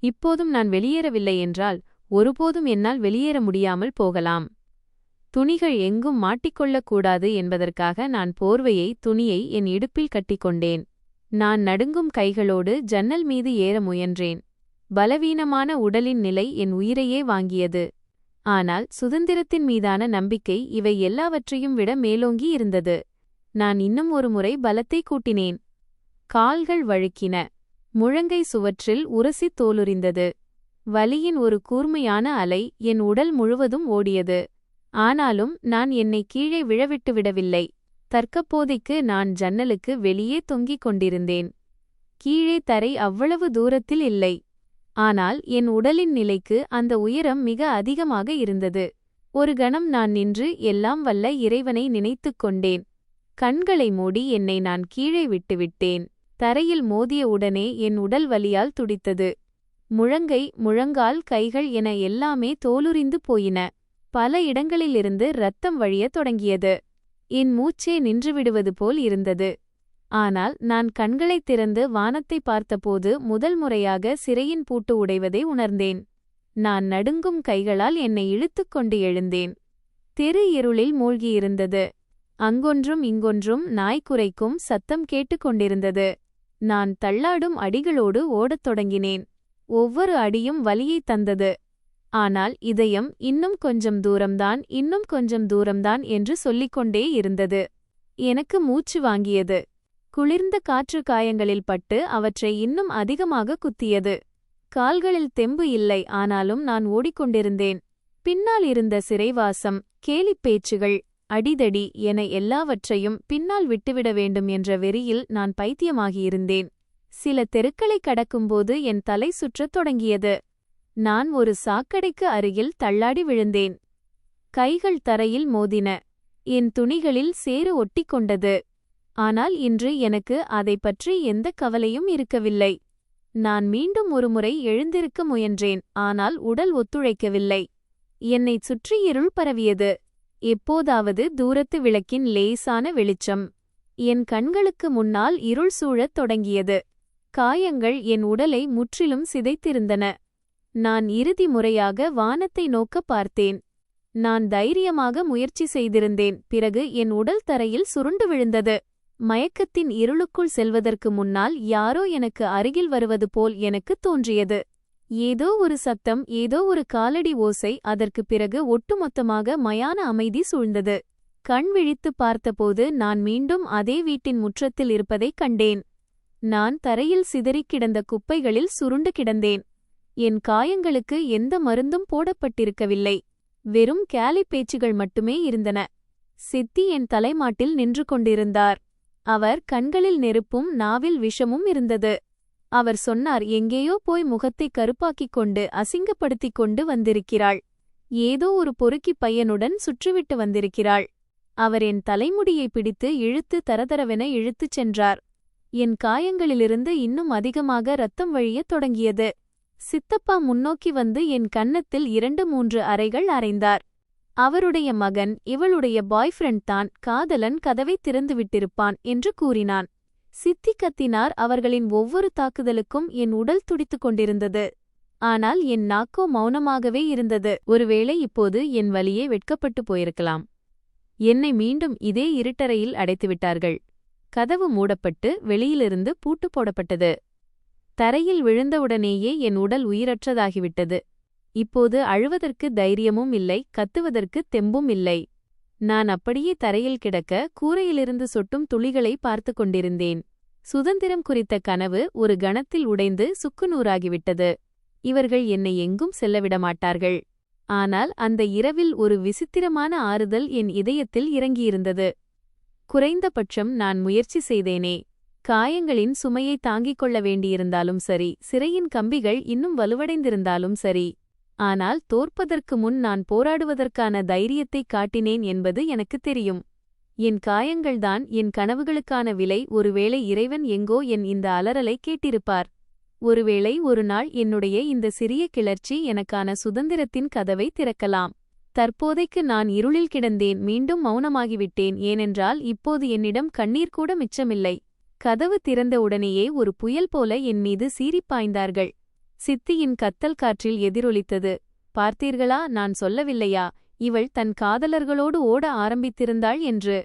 இப்போதும் நான் வெளியேறவில்லை என்றால் ஒருபோதும் என்னால் வெளியேற முடியாமல் போகலாம். துணிகள் எங்கும் மாட்டிக்கொள்ளக்கூடாது என்பதற்காக நான் துணியை என் இடுப்பில் கட்டிக்கொண்டேன். நான் நடுங்கும் கைகளோடு ஜன்னல் மீது ஏற முயன்றேன். பலவீனமான உடலின் நிலை என் உயிரையே வாங்கியது. ஆனால் சுதந்திரத்தின் மீதான நம்பிக்கை இவை எல்லாவற்றையும் விட மேலோங்கி இருந்தது. நான் இன்னும் ஒரு முறை பலத்தை கூட்டினேன். கால்கள் வழுக்கின. முழங்கை சுவற்றில் உரசித் தோலுரிந்தது. வலியின் ஒரு கூர்மையான அலை என் உடல் முழுவதும் ஓடியது. ஆனாலும் நான் என்னை கீழே விழவிட்டு விடவில்லை. தற்கப்போதைக்கு நான் ஜன்னலுக்கு வெளியே தொங்கிக் கொண்டிருந்தேன். கீழே தரை அவ்வளவு தூரத்தில் இல்லை. ஆனால் என் உடலின் நிலைக்கு அந்த உயரம் மிக அதிகமாக இருந்தது. ஒரு கணம் நான் நின்று எல்லாம் வல்ல இறைவனை நினைத்துக் கொண்டேன். கண்களை மூடி என்னை நான் கீழே விட்டுவிட்டேன். தரையில் மோதிய உடனே என் உடல் வலியால் துடித்தது. முழங்கை, முழங்கால், கைகள் என எல்லாமே தோலுரிந்து போயின. பல இடங்களிலிருந்து இரத்தம் வழியத் தொடங்கியது. என் மூச்சே நின்றுவிடுவது போல் இருந்தது. ஆனால் நான் கண்களைத் திறந்து வானத்தை பார்த்தபோது முதல் முறையாக சிறையின் பூட்டு உடைவதை உணர்ந்தேன். நான் நடுங்கும் கைகளால் என்னை இழுத்துக் கொண்டு எழுந்தேன். தெரு இருளில் மூழ்கியிருந்தது. அங்கொன்றும் இங்கொன்றும் நாய் குரைக்கும் சத்தம் கேட்டுக்கொண்டிருந்தது. நான் தள்ளாடும் அடிகளோடு ஓடத் தொடங்கினேன். ஒவ்வொரு அடியும் வலியைத் தந்தது. ஆனால் இதயம் இன்னும் கொஞ்சம் தூரம்தான், இன்னும் கொஞ்சம் தூரம்தான் என்று சொல்லிக்கொண்டே இருந்தது. எனக்கு மூச்சு வாங்கியது. குளிர்ந்த காற்று காயங்களில் பட்டு அவற்றை இன்னும் அதிகமாக குத்தியது. கால்களில் தெம்பு இல்லை, ஆனாலும் நான் ஓடிக்கொண்டிருந்தேன். பின்னால் இருந்த சிறைவாசம், கேலிப் பேச்சுகள், அடிதடி என எல்லாவற்றையும் பின்னால் விட்டுவிட வேண்டும் என்ற வெறியில் நான் பைத்தியமாகியிருந்தேன். சில தெருக்களைக் கடக்கும்போது என் தலை சுற்றத் தொடங்கியது. நான் ஒரு சாக்கடைக்கு அருகில் தள்ளாடி விழுந்தேன். கைகள் தரையில் மோதின. என் துணிகளில் சேறு ஒட்டிக்கொண்டது. ஆனால் இன்று எனக்கு அதைப் பற்றி எந்த கவலையும் இருக்கவில்லை. நான் மீண்டும் ஒருமுறை எழுந்திருக்க முயன்றேன், ஆனால் உடல் ஒத்துழைக்கவில்லை. என்னைச் சுற்றி இருள் பரவியது. எப்போதாவது தூரத்து விளக்கின் லேசான வெளிச்சம். என் கண்களுக்கு முன்னால் இருள் சூழத் தொடங்கியது. காயங்கள் என் உடலை முற்றிலும் சிதைத்திருந்தன. நான் இறுதி முறையாக வானத்தை நோக்கப் பார்த்தேன். நான் தைரியமாக முயற்சி செய்திருந்தேன். பிறகு என் உடல் தரையில் சுருண்டு விழுந்தது. மயக்கத்தின் இருளுக்குள் செல்வதற்கு முன்னால் யாரோ எனக்கு அருகில் வருவது போல் எனக்குத் தோன்றியது. ஏதோ ஒரு சத்தம், ஏதோ ஒரு காலடி ஓசை. அதற்குப் பிறகு ஒட்டுமொத்தமாக மயான அமைதி சூழ்ந்தது. கண் விழித்துப் பார்த்தபோது நான் மீண்டும் அதே வீட்டின் முற்றத்தில் இருப்பதைக் கண்டேன். நான் தரையில் சிதறிக் கிடந்த குப்பைகளில் சுருண்டு கிடந்தேன். என் காயங்களுக்கு எந்த மருந்தும் போடப்பட்டிருக்கவில்லை. வெறும் கேலிப் பேச்சுகள் மட்டுமே இருந்தன. சித்தி என் தலைமாட்டில் நின்று கொண்டிருந்தார். அவர் கண்களில் நெருப்பும் நாவில் விஷமும் இருந்தது. அவர் சொன்னார், எங்கேயோ போய் முகத்தை கருப்பாக்கிக் கொண்டு அசிங்கப்படுத்திக் கொண்டு வந்திருக்கிறாள். ஏதோ ஒரு பொறுக்கிப் பையனுடன் சுற்றிவிட்டு வந்திருக்கிறாள். அவர் என் தலைமுடியை பிடித்து இழுத்து தரதரவென இழுத்துச் சென்றார். என் காயங்களிலிருந்து இன்னும் அதிகமாக இரத்தம் வழியத் தொடங்கியது. சித்தப்பா முன்னோக்கி வந்து என் கன்னத்தில் 2-3 அறைகள் அறைந்தார். அவருடைய மகன், இவளுடைய பாய்ஃப்ரெண்ட் தான், காதலன் கதவைத் திறந்துவிட்டிருப்பான் என்று கூறினான். சித்தி கத்தினார். அவர்களின் ஒவ்வொரு தாக்குதலுக்கும் என் உடல் துடித்துக் கொண்டிருந்தது. ஆனால் என் நாக்கோ மௌனமாகவே இருந்தது. ஒருவேளை இப்போது என் வலியே வெட்கப்பட்டு போயிருக்கலாம். என்னை மீண்டும் இதே இருட்டறையில் அடைத்துவிட்டார்கள். கதவு மூடப்பட்டு வெளியிலிருந்து பூட்டு போடப்பட்டது. தரையில் விழுந்தவுடனேயே என் உடல் உயிரற்றதாகிவிட்டது. இப்போது அழுவதற்கு தைரியமும் இல்லை, கத்துவதற்கு தெம்பும் இல்லை. நான் அப்படியே தரையில் கிடக்க கூரையிலிருந்து சொட்டும் துளிகளை பார்த்து கொண்டிருந்தேன். சுதந்திரம் குறித்த கனவு ஒரு கணத்தில் உடைந்து சுக்குநூறாகிவிட்டது. இவர்கள் என்னை எங்கும் செல்லவிடமாட்டார்கள். ஆனால் அந்த இரவில் ஒரு விசித்திரமான ஆறுதல் என் இதயத்தில் இறங்கியிருந்தது. குறைந்தபட்சம் நான் முயற்சி செய்தேனே. காயங்களின் சுமையை தாங்கிக் கொள்ள வேண்டியிருந்தாலும் சரி, சிறையின் கம்பிகள் இன்னும் வலுவடைந்திருந்தாலும் சரி. ஆனால் தோற்பதற்கு முன் நான் போராடுவதற்கான தைரியத்தைக் காட்டினேன் என்பது எனக்குத் தெரியும். என் காயங்கள்தான் என் கனவுகளுக்கான விலை. ஒருவேளை இறைவன் எங்கோ என் இந்த அலறலை கேட்டிருப்பார். ஒருவேளை ஒரு நாள் என்னுடைய இந்த சிறிய கிளர்ச்சி எனக்கான சுதந்திரத்தின் கதவை திறக்கலாம். தற்போதைக்கு நான் இருளில் கிடந்தேன். மீண்டும் மௌனமாகிவிட்டேன். ஏனென்றால் இப்போது என்னிடம் கண்ணீர் கூட மிச்சமில்லை. கதவு திறந்த உடனேயே ஒரு புயல் போல என் மீது சீறிப்பாய்ந்தார்கள். சித்தியின் கத்தல் காற்றில் எதிரொலித்தது. பார்த்தீர்களா, நான் சொல்லவில்லையா, இவள் தன் காதலர்களோடு ஓட ஆரம்பித்திருந்தாள் என்று.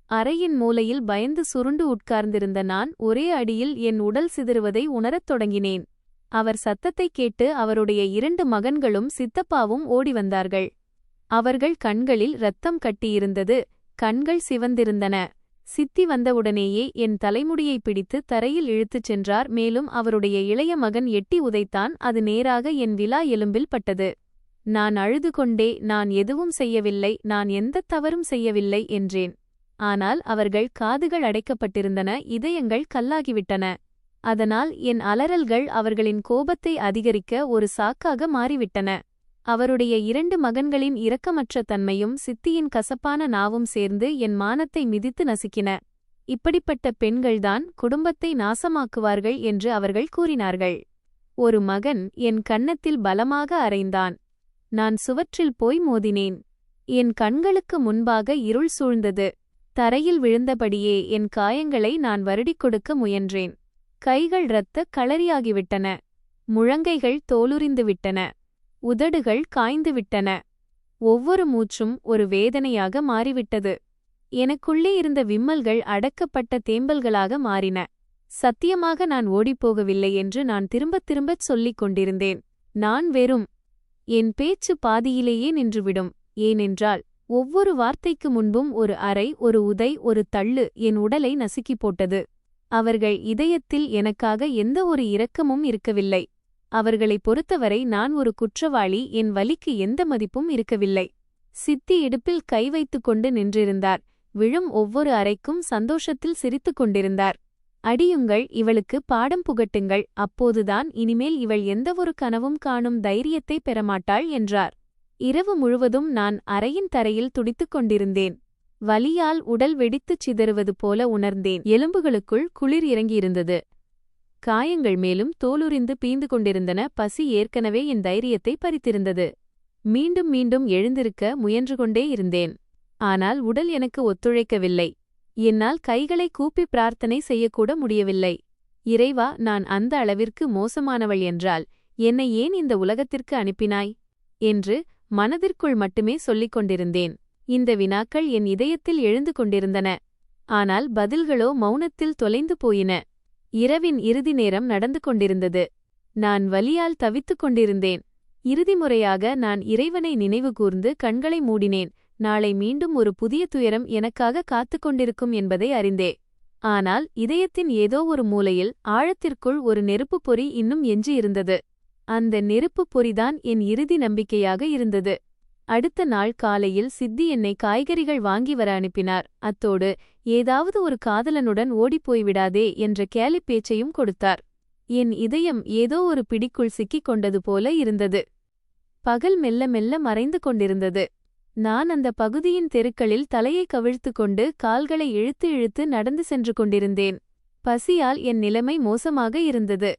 அறையின் மூலையில் பயந்து சுருண்டு உட்கார்ந்திருந்த நான் ஒரே அடியில் என் உடல் சிதறுவதை உணரத் தொடங்கினேன். அவர் சத்தத்தைக் கேட்டு அவருடைய 2 மகன்களும் சித்தப்பாவும் ஓடி வந்தார்கள். அவர்கள் கண்களில் இரத்தம் கட்டியிருந்தது. கண்கள் சிவந்திருந்தன. சித்தி வந்தவுடனேயே என் தலைமுடியை பிடித்து தரையில் இழுத்துச் சென்றார். மேலும் அவருடைய இளைய மகன் எட்டி உதைத்தான். அது நேராக என் விலா எலும்பில் பட்டது. நான் அழுது கொண்டே, நான் எதுவும் செய்யவில்லை, நான் எந்தத் தவறும் செய்யவில்லை என்றேன். ஆனால் அவர்கள் காதுகள் அடைக்கப்பட்டிருந்தன, இதயங்கள் கல்லாகிவிட்டன. அதனால் என் அலறல்கள் அவர்களின் கோபத்தை அதிகரிக்க ஒரு சாக்காக மாறிவிட்டன. அவருடைய 2 மகன்களின் இரக்கமற்ற தன்மையும் சித்தியின் கசப்பான நாவும் சேர்ந்து என் மானத்தை மிதித்து நசுக்கின. இப்படிப்பட்ட பெண்கள்தான் குடும்பத்தை நாசமாக்குவார்கள் என்று அவர்கள் கூறினார்கள். ஒரு மகன் என் கன்னத்தில் பலமாக அறைந்தான். நான் சுவற்றில் போய் மோதினேன். என் கண்களுக்கு முன்பாக இருள் சூழ்ந்தது. தரையில் விழுந்தபடியே என் காயங்களை நான் வருடிக் கொடுக்க முயன்றேன். கைகள் இரத்த களரியாகிவிட்டன. முழங்கைகள் தோலுரிந்துவிட்டன. உதடுகள் காய்ந்துவிட்டன. ஒவ்வொரு மூச்சும் ஒரு வேதனையாக மாறிவிட்டது. எனக்குள்ளே இருந்த விம்மல்கள் அடக்கப்பட்ட தேம்பல்களாக மாறின. சத்தியமாக நான் ஓடிப்போகவில்லை என்று நான் திரும்பத் திரும்பச் சொல்லிக் கொண்டிருந்தேன். நான் வெறும். என் பேச்சு பாதியிலேயே நின்றுவிடும். ஏனென்றால் ஒவ்வொரு வார்த்தைக்கு முன்பும் ஒரு அறை, ஒரு உதை, ஒரு தள்ளு என் உடலை நசுக்கிப் போட்டது. அவர்கள் இதயத்தில் எனக்காக எந்த ஒரு இரக்கமும் இருக்கவில்லை. அவர்களை பொறுத்தவரை நான் ஒரு குற்றவாளி. என் வலிக்கு எந்த மதிப்பும் இருக்கவில்லை. சித்தி இடுப்பில் கை வைத்துக் கொண்டு நின்றிருந்தார். விழும் ஒவ்வொரு அறைக்கும் சந்தோஷத்தில் சிரித்துக் கொண்டிருந்தார். அடியுங்கள், இவளுக்கு பாடம் புகட்டுங்கள், அப்போதுதான் இனிமேல் இவள் எந்தவொரு கனவும் காணும் தைரியத்தை பெறமாட்டாள் என்றார். இரவு முழுவதும் நான் அறையின் தரையில் துடித்துக் கொண்டிருந்தேன். வலியால் உடல் வெடித்துச் சிதறுவது போல உணர்ந்தேன். எலும்புகளுக்குள் குளிர் இறங்கியிருந்தது. காயங்கள் மேலும் தோலுரிந்து பீந்து கொண்டிருந்தன. பசி ஏற்கனவே என் தைரியத்தை பறித்திருந்தது. மீண்டும் மீண்டும் எழுந்திருக்க முயன்று கொண்டே இருந்தேன். ஆனால் உடல் எனக்கு ஒத்துழைக்கவில்லை. என்னால் கைகளை கூப்பி பிரார்த்தனை செய்யக்கூட முடியவில்லை. இறைவா, நான் அந்த அளவிற்கு மோசமானவள் என்றால் என்னை ஏன் இந்த உலகத்திற்கு அனுப்பினாய் என்று மனதிற்குள் மட்டுமே சொல்லிக் கொண்டிருந்தேன். இந்த வினாக்கள் என் இதயத்தில் எழுந்து கொண்டிருந்தன. ஆனால் பதில்களோ மௌனத்தில் தொலைந்து போயின. இரவின் இறுதி நேரம் நடந்து கொண்டிருந்தது. நான் வலியால் தவித்துக் கொண்டிருந்தேன். இறுதி முறையாக நான் இறைவனை நினைவுகூர்ந்து கண்களை மூடினேன். நாளை மீண்டும் ஒரு புதிய துயரம் எனக்காக காத்துக் கொண்டிருக்கும் என்பதை அறிந்தே. ஆனால் இதயத்தின் ஏதோ ஒரு மூலையில் ஆழத்திற்குள் ஒரு நெருப்புப் பொறி இன்னும் எஞ்சியிருந்தது. அந்த நெருப்புப் பொறிதான் என் இறுதி நம்பிக்கையாக இருந்தது. அடுத்த நாள் காலையில் சித்தி என்னை காய்கறிகள் வாங்கி வர அனுப்பினார். அத்தோடு ஏதாவது ஒரு காதலனுடன் ஓடிப்போய்விடாதே என்ற கேலிப் பேச்சையும் கொடுத்தார். என் இதயம் ஏதோ ஒரு பிடிக்குள் சிக்கிக் கொண்டது போல இருந்தது. பகல் மெல்ல மெல்ல மறைந்து கொண்டிருந்தது. நான் அந்த பகுதியின் தெருக்களில் தலையை கவிழ்த்து கொண்டு கால்களை இழுத்து இழுத்து நடந்து சென்று கொண்டிருந்தேன். பசியால் என் நிலைமை மோசமாக இருந்தது.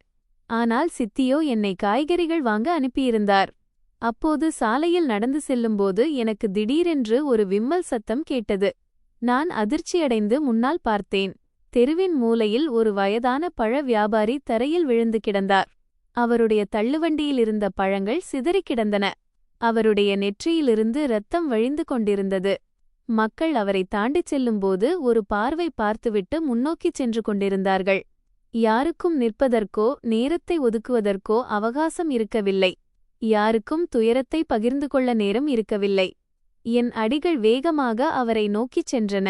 ஆனால் சித்தியோ என்னை காய்கறிகள் வாங்க அனுப்பியிருந்தார். அப்போது சாலையில் நடந்து செல்லும்போது எனக்கு திடீரென்று ஒரு விம்மல் சத்தம் கேட்டது. நான் அதிர்ச்சியடைந்து முன்னால் பார்த்தேன். தெருவின் மூலையில் ஒரு வயதான பழ வியாபாரி தரையில் விழுந்து கிடந்தார். அவருடைய தள்ளுவண்டியிலிருந்த பழங்கள் சிதறிக் கிடந்தன. அவருடைய நெற்றியிலிருந்து இரத்தம் வழிந்து கொண்டிருந்தது. மக்கள் அவரை தாண்டிச் செல்லும்போது ஒரு பார்வை பார்த்துவிட்டு முன்னோக்கிச் சென்று கொண்டிருந்தார்கள். யாருக்கும் நிற்பதற்கோ நேரத்தை ஒதுக்குவதற்கோ அவகாசம் இருக்கவில்லை. யாருக்கும் துயரத்தை பகிர்ந்து கொள்ள நேரம் இருக்கவில்லை. என் அடிகள் வேகமாக அவரை நோக்கிச் சென்றன.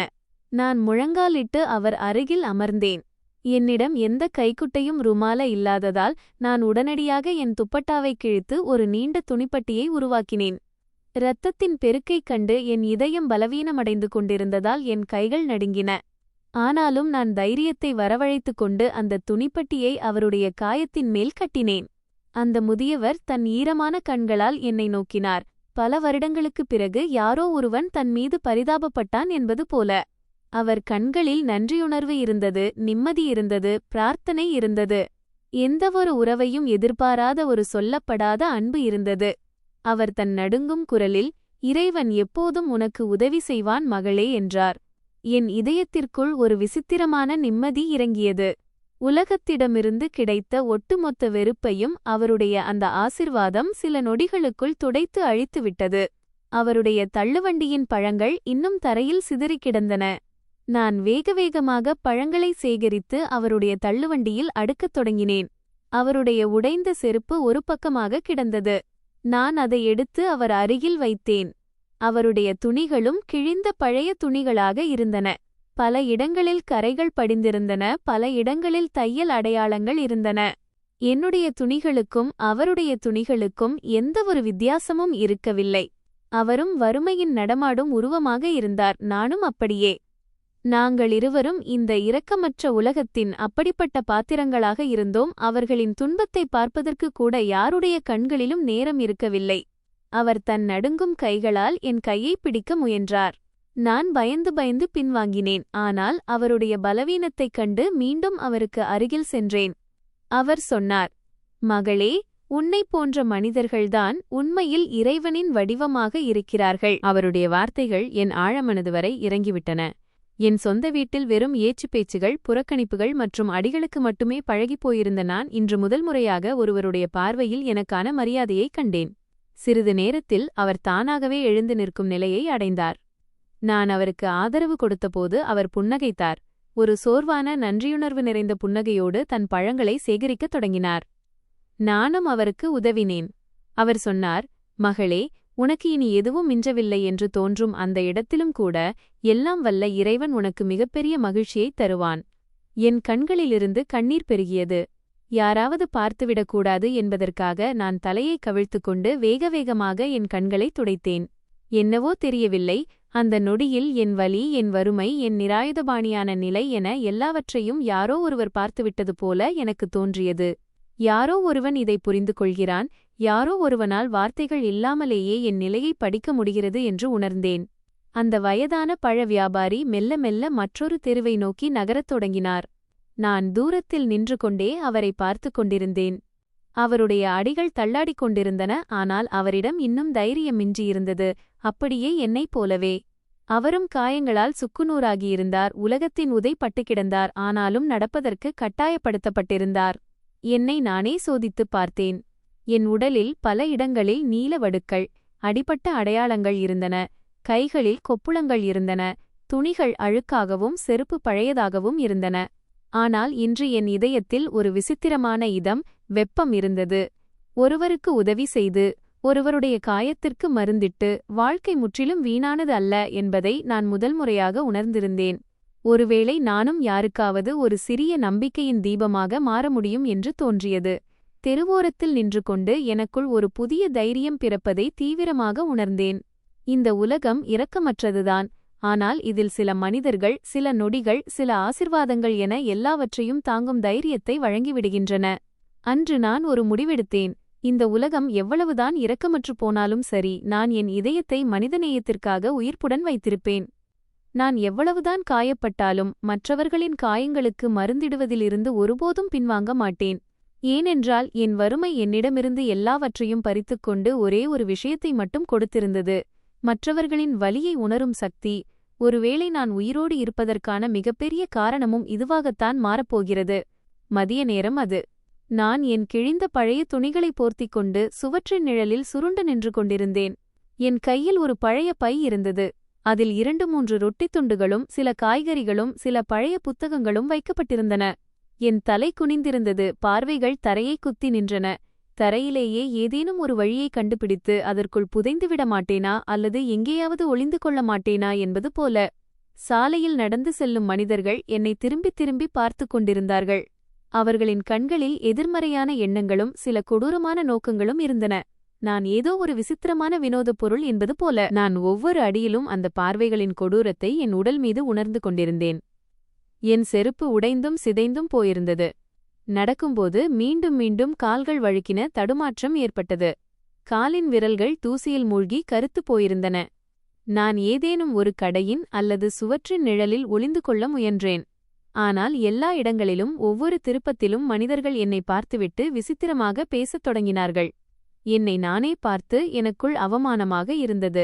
நான் முழங்காலிட்டு அவர் அருகில் அமர்ந்தேன். என்னிடம் எந்த கைக்குட்டையும் ருமால இல்லாததால் நான் உடனடியாக என் துப்பட்டாவை கிழித்து ஒரு நீண்ட துணிப்பட்டியை உருவாக்கினேன். இரத்தத்தின் பெருக்கைக் கண்டு என் இதயம் பலவீனமடைந்து கொண்டிருந்ததால் என் கைகள் நடுங்கின. ஆனாலும் நான் தைரியத்தை வரவழைத்துக் கொண்டு அந்த துணிப்பட்டியை அவருடைய காயத்தின் மேல் கட்டினேன். அந்த முதியவர் தன் ஈரமான கண்களால் என்னை நோக்கினார். பல வருடங்களுக்குப் பிறகு யாரோ ஒருவன் தன் மீது பரிதாபப்பட்டான் என்பது போல. அவர் கண்களில் நன்றியுணர்வு இருந்தது, நிம்மதி இருந்தது, பிரார்த்தனை இருந்தது. எந்தவொரு உறவையும் எதிர்பாராத ஒரு சொல்லப்படாத அன்பு இருந்தது. அவர் தன் நடுங்கும் குரலில், இறைவன் எப்போதும் உனக்கு உதவி செய்வான் மகளே என்றார். என் இதயத்திற்குள் ஒரு விசித்திரமான நிம்மதி இறங்கியது. உலகத்திடமிருந்து கிடைத்த ஒட்டுமொத்த வெறுப்பையும் அவருடைய அந்த ஆசிர்வாதம் சில நொடிகளுக்குள் துடைத்து அழித்துவிட்டது. அவருடைய தள்ளுவண்டியின் பழங்கள் இன்னும் தரையில் சிதறிக் கிடந்தன. நான் வேகவேகமாக பழங்களை சேகரித்து அவருடைய தள்ளுவண்டியில் அடுக்கத் தொடங்கினேன். அவருடைய உடைந்த செருப்பு ஒரு பக்கமாக கிடந்தது. நான் அதை எடுத்து அவர் அருகில் வைத்தேன். அவருடைய துணிகளும் கிழிந்த பழைய துணிகளாக இருந்தன. பல இடங்களில் கரைகள் படிந்திருந்தன, பல இடங்களில் தையல் அடையாளங்கள் இருந்தன. என்னுடைய துணிகளுக்கும் அவருடைய துணிகளுக்கும் எந்தவொரு வித்தியாசமும் இருக்கவில்லை. அவரும் வறுமையின் நடமாடும் உருவமாக இருந்தார், நானும் அப்படியே. நாங்களிருவரும் இந்த இரக்கமற்ற உலகத்தின் அப்படிப்பட்ட பாத்திரங்களாக இருந்தோம். அவர்களின் துன்பத்தை பார்ப்பதற்கு கூட யாருடைய கண்களிலும் நேரம் இருக்கவில்லை. அவர் தன் நடுங்கும் கைகளால் என் கையை பிடிக்க முயன்றார். நான் பயந்து பயந்து பின்வாங்கினேன். ஆனால் அவருடைய பலவீனத்தைக் கண்டு மீண்டும் அவருக்கு அருகில் சென்றேன். அவர் சொன்னார், மகளே, உன்னைப் போன்ற மனிதர்கள்தான் உண்மையில் இறைவனின் வடிவமாக இருக்கிறார்கள். அவருடைய வார்த்தைகள் என் ஆழமனது வரை இறங்கிவிட்டன. என் சொந்த வீட்டில் வெறும் ஏச்சுப்பேச்சுகள், புறக்கணிப்புகள் மற்றும் அடிகளுக்கு மட்டுமே பழகிப்போயிருந்த நான் இன்று முதல் முறையாக ஒருவருடைய பார்வையில் எனக்கான மரியாதையைக் கண்டேன். சிறிது நேரத்தில் அவர் தானாகவே எழுந்து நிற்கும் நிலையை அடைந்தார். நான் அவருக்கு ஆதரவு கொடுத்தபோது அவர் புன்னகைத்தார். ஒரு சோர்வான, நன்றியுணர்வு நிறைந்த புன்னகையோடு தன் பழங்களை சேகரிக்கத் தொடங்கினார். நானும் அவருக்கு உதவினேன். அவர் சொன்னார், மகளே, உனக்கு இனி எதுவும் மிஞ்சவில்லை என்று தோன்றும் அந்த இடத்திலும் கூட எல்லாம் வல்ல இறைவன் உனக்கு மிகப்பெரிய மகிழ்ச்சியைத் தருவான். என் கண்களிலிருந்து கண்ணீர் பெருகியது. யாராவது பார்த்துவிடக்கூடாது என்பதற்காக நான் தலையை கவிழ்த்துக்கொண்டு வேக வேகமாக என் கண்களை துடைத்தேன். என்னவோ தெரியவில்லை, அந்த நொடியில் என் வலி, என் வறுமை, என் நிராயுதபாணியான நிலை என எல்லாவற்றையும் யாரோ ஒருவர் பார்த்துவிட்டது போல எனக்கு தோன்றியது. யாரோ ஒருவன் இதை புரிந்து கொள்கிறான், யாரோ ஒருவனால் வார்த்தைகள் இல்லாமலேயே என் நிலையை படிக்க முடிகிறது என்று உணர்ந்தேன். அந்த வயதான பழ வியாபாரி மெல்ல மெல்ல மற்றொரு தெருவை நோக்கி நகரத் தொடங்கினார். நான் தூரத்தில் நின்று கொண்டே அவரை பார்த்து கொண்டிருந்தேன். அவருடைய அடிகள் தள்ளாடிக் கொண்டிருந்தன, ஆனால் அவரிடம் இன்னும் தைரியம் மிஞ்சியிருந்தது, அப்படியே என்னைப் போலவே. அவரும் காயங்களால் சுக்குநூறாகியிருந்தார், உலகத்தின் உதை பட்டு கிடந்தார், ஆனாலும் நடப்பதற்கு கட்டாயப்படுத்தப்பட்டிருந்தார். என்னை நானே சோதித்துப் பார்த்தேன். என் உடலில் பல இடங்களில் நீல வடுக்கள், அடிபட்ட அடையாளங்கள் இருந்தன. கைகளில் கொப்புளங்கள் இருந்தன. துணிகள் அழுக்காகவும் செருப்பு பழையதாகவும் இருந்தன. ஆனால் இன்று என் இதயத்தில் ஒரு விசித்திரமான இதம், வெப்பம் இருந்தது. ஒருவருக்கு உதவி செய்து, ஒருவருடைய காயத்திற்கு மருந்திட்டு, வாழ்க்கை முற்றிலும் வீணானது அல்ல என்பதை நான் முதல் முறையாக உணர்ந்திருந்தேன். ஒருவேளை நானும் யாருக்காவது ஒரு சிறிய நம்பிக்கையின் தீபமாக மாற முடியும் என்று தோன்றியது. தெருவோரத்தில் நின்று கொண்டு எனக்குள் ஒரு புதிய தைரியம் பிறப்பதை தீவிரமாக உணர்ந்தேன். இந்த உலகம் இரக்கமற்றதுதான், ஆனால் இதில் சில மனிதர்கள், சில நொடிகள், சில ஆசிர்வாதங்கள் என எல்லாவற்றையும் தாங்கும் தைரியத்தை வழங்கிவிடுகின்றன. அன்று நான் ஒரு முடிவெடுத்தேன். இந்த உலகம் எவ்வளவுதான் இரக்கமற்று போனாலும் சரி, நான் என் இதயத்தை மனிதநேயத்திற்காக உயிர்ப்புடன் வைத்திருப்பேன். நான் எவ்வளவுதான் காயப்பட்டாலும் மற்றவர்களின் காயங்களுக்கு மருந்திடுவதிலிருந்து ஒருபோதும் பின்வாங்க மாட்டேன். ஏனென்றால் என் வறுமை என்னிடமிருந்து எல்லாவற்றையும் பறித்துக்கொண்டு ஒரே ஒரு விஷயத்தை மட்டும் கொடுத்திருந்தது, மற்றவர்களின் வலியை உணரும் சக்தி. ஒருவேளை நான் உயிரோடு இருப்பதற்கான மிகப்பெரிய காரணமும் இதுவாகத்தான் மாறப்போகிறது. மதிய நேரம் அது. நான் என் கிழிந்த பழைய துணிகளை போர்த்திக் கொண்டு சுவற்றின் நிழலில் சுருண்டு நின்று கொண்டிருந்தேன். என் கையில் ஒரு பழைய பை இருந்தது. அதில் 2-3 ரொட்டித் துண்டுகளும் சில காய்கறிகளும் சில பழைய புத்தகங்களும் வைக்கப்பட்டிருந்தன. என் தலை குனிந்திருந்தது, பார்வைகள் தரையை குத்தி நின்றன. தரையிலேயே ஏதேனும் ஒரு வழியை கண்டுபிடித்து அதற்குள் புதைந்துவிட மாட்டேனா அல்லது எங்கேயாவது ஒளிந்து கொள்ள மாட்டேனா என்பது போல. சாலையில் நடந்து செல்லும் மனிதர்கள் என்னை திரும்பித் திரும்பி பார்த்து கொண்டிருந்தார்கள். அவர்களின் கண்களில் எதிர்மறையான எண்ணங்களும் சில கொடூரமான நோக்கங்களும் இருந்தன. நான் ஏதோ ஒரு விசித்திரமான வினோதப் பொருள் என்பது போல. நான் ஒவ்வொரு அடியிலும் அந்த பார்வைகளின் கொடூரத்தை என் உடல் மீது உணர்ந்து கொண்டிருந்தேன். என் செருப்பு உடைந்தும் சிதைந்தும் போயிருந்தது. நடக்கும்போது மீண்டும் மீண்டும் கால்கள் வழுக்கின, தடுமாற்றம் ஏற்பட்டது. காலின் விரல்கள் தூசியில் மூழ்கி கருத்துப் போயிருந்தன. நான் ஏதேனும் ஒரு கடையின் அல்லது சுவற்றின் நிழலில் ஒளிந்து கொள்ள முயன்றேன். ஆனால் எல்லா இடங்களிலும் ஒவ்வொரு திருப்பத்திலும் மனிதர்கள் என்னை பார்த்துவிட்டு விசித்திரமாக பேசத் தொடங்கினார்கள். என்னை நானே பார்த்து எனக்குள் அவமானமாக இருந்தது.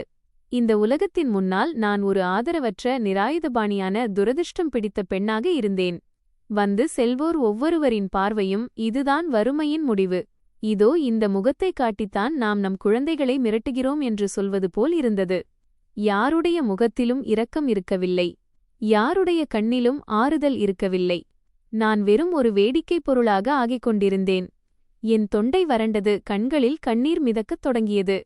இந்த உலகத்தின் முன்னால் நான் ஒரு ஆதரவற்ற, நிராயுதபாணியான, துரதிர்ஷ்டம் பிடித்த பெண்ணாக இருந்தேன். வந்து செல்வோர் ஒவ்வொருவரின் பார்வையும், இதுதான் வறுமையின் முடிவு, இதோ இந்த முகத்தை காட்டித்தான் நாம் நம் குழந்தைகளை மிரட்டுகிறோம் என்று சொல்வது போல் இருந்தது. யாருடைய முகத்திலும் இரக்கம் இருக்கவில்லை. யாருடைய கண்ணிலும் ஆறுதல் இருக்கவில்லை. நான் வெறும் ஒரு வேடிக்கைப் பொருளாக ஆகிக் கொண்டிருந்தேன். என் தொண்டை வறண்டது, கண்களில் கண்ணீர் மிதக்கத் தொடங்கியது.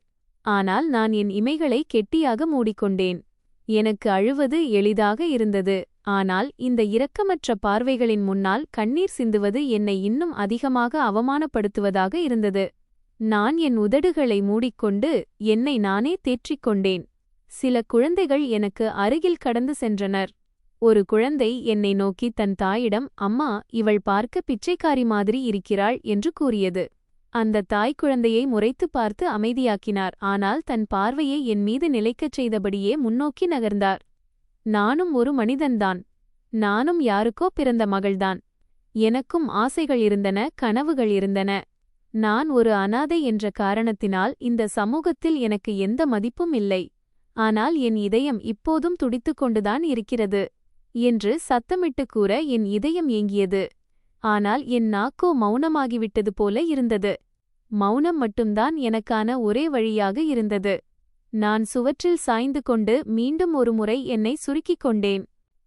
ஆனால் நான் என் இமைகளை கெட்டியாக மூடிக்கொண்டேன். எனக்கு அழுவது எளிதாக இருந்தது. ஆனால் இந்த இரக்கமற்ற பார்வைகளின் முன்னால் கண்ணீர் சிந்துவது என்னை இன்னும் அதிகமாக அவமானப்படுத்துவதாக இருந்தது. நான் என் உதடுகளை மூடிக்கொண்டு என்னை நானே தேற்றிக் கொண்டேன். சில குழந்தைகள் எனக்கு அருகில் கடந்து சென்றனர். ஒரு குழந்தை என்னை நோக்கி தன் தாயிடம், அம்மா, இவள் பார்க்க பிச்சைக்காரி மாதிரி இருக்கிறாள் என்று கூறியது. அந்த தாய் குழந்தையை முறைத்துப் பார்த்து அமைதியாக்கினார். ஆனால் தன் பார்வையை என் மீது நிலைக்கச் செய்தபடியே முன்னோக்கி நகர்ந்தார். நானும் ஒரு மனிதன்தான். நானும் யாருக்கோ பிறந்த மகள்தான். எனக்கும் ஆசைகள் இருந்தன, கனவுகள் இருந்தன. நான் ஒரு அனாதை என்ற காரணத்தினால் இந்த சமூகத்தில் எனக்கு எந்த மதிப்பும் இல்லை. ஆனால் என் இதயம் இப்போதும் துடித்துக் கொண்டுதான் இருக்கிறது என்று சத்தமிட்டு கூற என் இதயம் ஏங்கியது. ஆனால் என் நாக்கோ மௌனமாகிவிட்டது போல இருந்தது. மௌனம் மட்டும்தான் எனக்கான ஒரே வழியாக இருந்தது. நான் சுவற்றில் சாய்ந்து கொண்டு மீண்டும் ஒருமுறை என்னை சுருக்கிக் கொண்டேன்.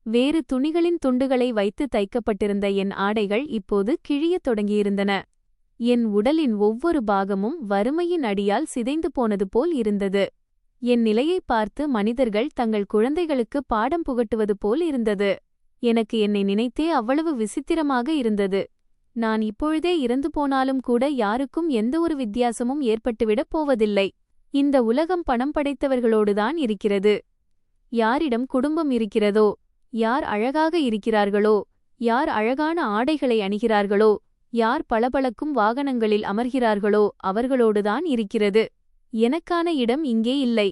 வேறு துணிகளின் துண்டுகளை வைத்து தைக்கப்பட்டிருந்த என் ஆடைகள் இப்போது கிழியத் தொடங்கியிருந்தன. என் உடலின் ஒவ்வொரு பாகமும் வறுமையின் அடியால் சிதைந்து போனது போல் இருந்தது. என் நிலையைப் பார்த்து மனிதர்கள் தங்கள் குழந்தைகளுக்கு பாடம் புகட்டுவது போல் இருந்தது. எனக்கு என்னை நினைத்தே அவ்வளவு விசித்திரமாக இருந்தது. நான் இப்பொழுதே இறந்து போனாலும் கூட யாருக்கும் எந்த ஒரு வித்தியாசமும் ஏற்பட்டுவிடப் போவதில்லை. இந்த உலகம் பணம் படைத்தவர்களோடுதான் இருக்கிறது. யாரிடம் குடும்பம் இருக்கிறதோ, யார் அழகாக இருக்கிறார்களோ, யார் அழகான ஆடைகளை அணிகிறார்களோ, யார் பளபளக்கும் வாகனங்களில் அமர்கிறார்களோ அவர்களோடுதான் இருக்கிறது. எனக்கான இடம் இங்கே இல்லை.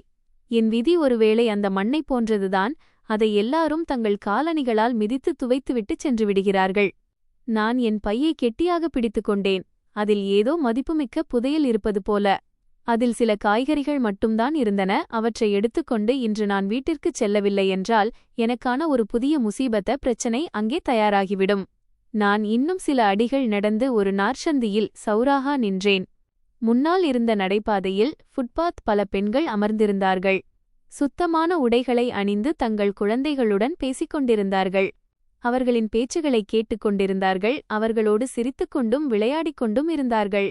என் விதி ஒருவேளை அந்த மண்ணை போன்றதுதான். அதை எல்லாரும் தங்கள் காலணிகளால் மிதித்து துவைத்துவிட்டு சென்று விடுகிறார்கள். நான் என் பையை கெட்டியாக பிடித்துக் கொண்டேன். அதில் ஏதோ மதிப்புமிக்க புதையல் இருப்பது போல. அதில் சில காய்கறிகள் மட்டும்தான் இருந்தன. அவற்றை எடுத்துக்கொண்டு இன்று நான் வீட்டிற்குச் செல்லவில்லை என்றால் எனக்கான ஒரு புதிய முசீபத்த பிரச்சனை அங்கே தயாராகிவிடும். நான் இன்னும் சில அடிகள் நடந்து ஒரு நாற்சந்தியில் சௌராகா நின்றேன். முன்னால் இருந்த நடைபாதையில் ஃபுட்பாத் பல பெண்கள் அமர்ந்திருந்தார்கள். சுத்தமான உடைகளை அணிந்து தங்கள் குழந்தைகளுடன் பேசிக்கொண்டிருந்தார்கள். அவர்களின் பேச்சுகளை கேட்டுக்கொண்டிருந்தார்கள். அவர்களோடு சிரித்துக்கொண்டும் விளையாடிக் கொண்டும் இருந்தார்கள்.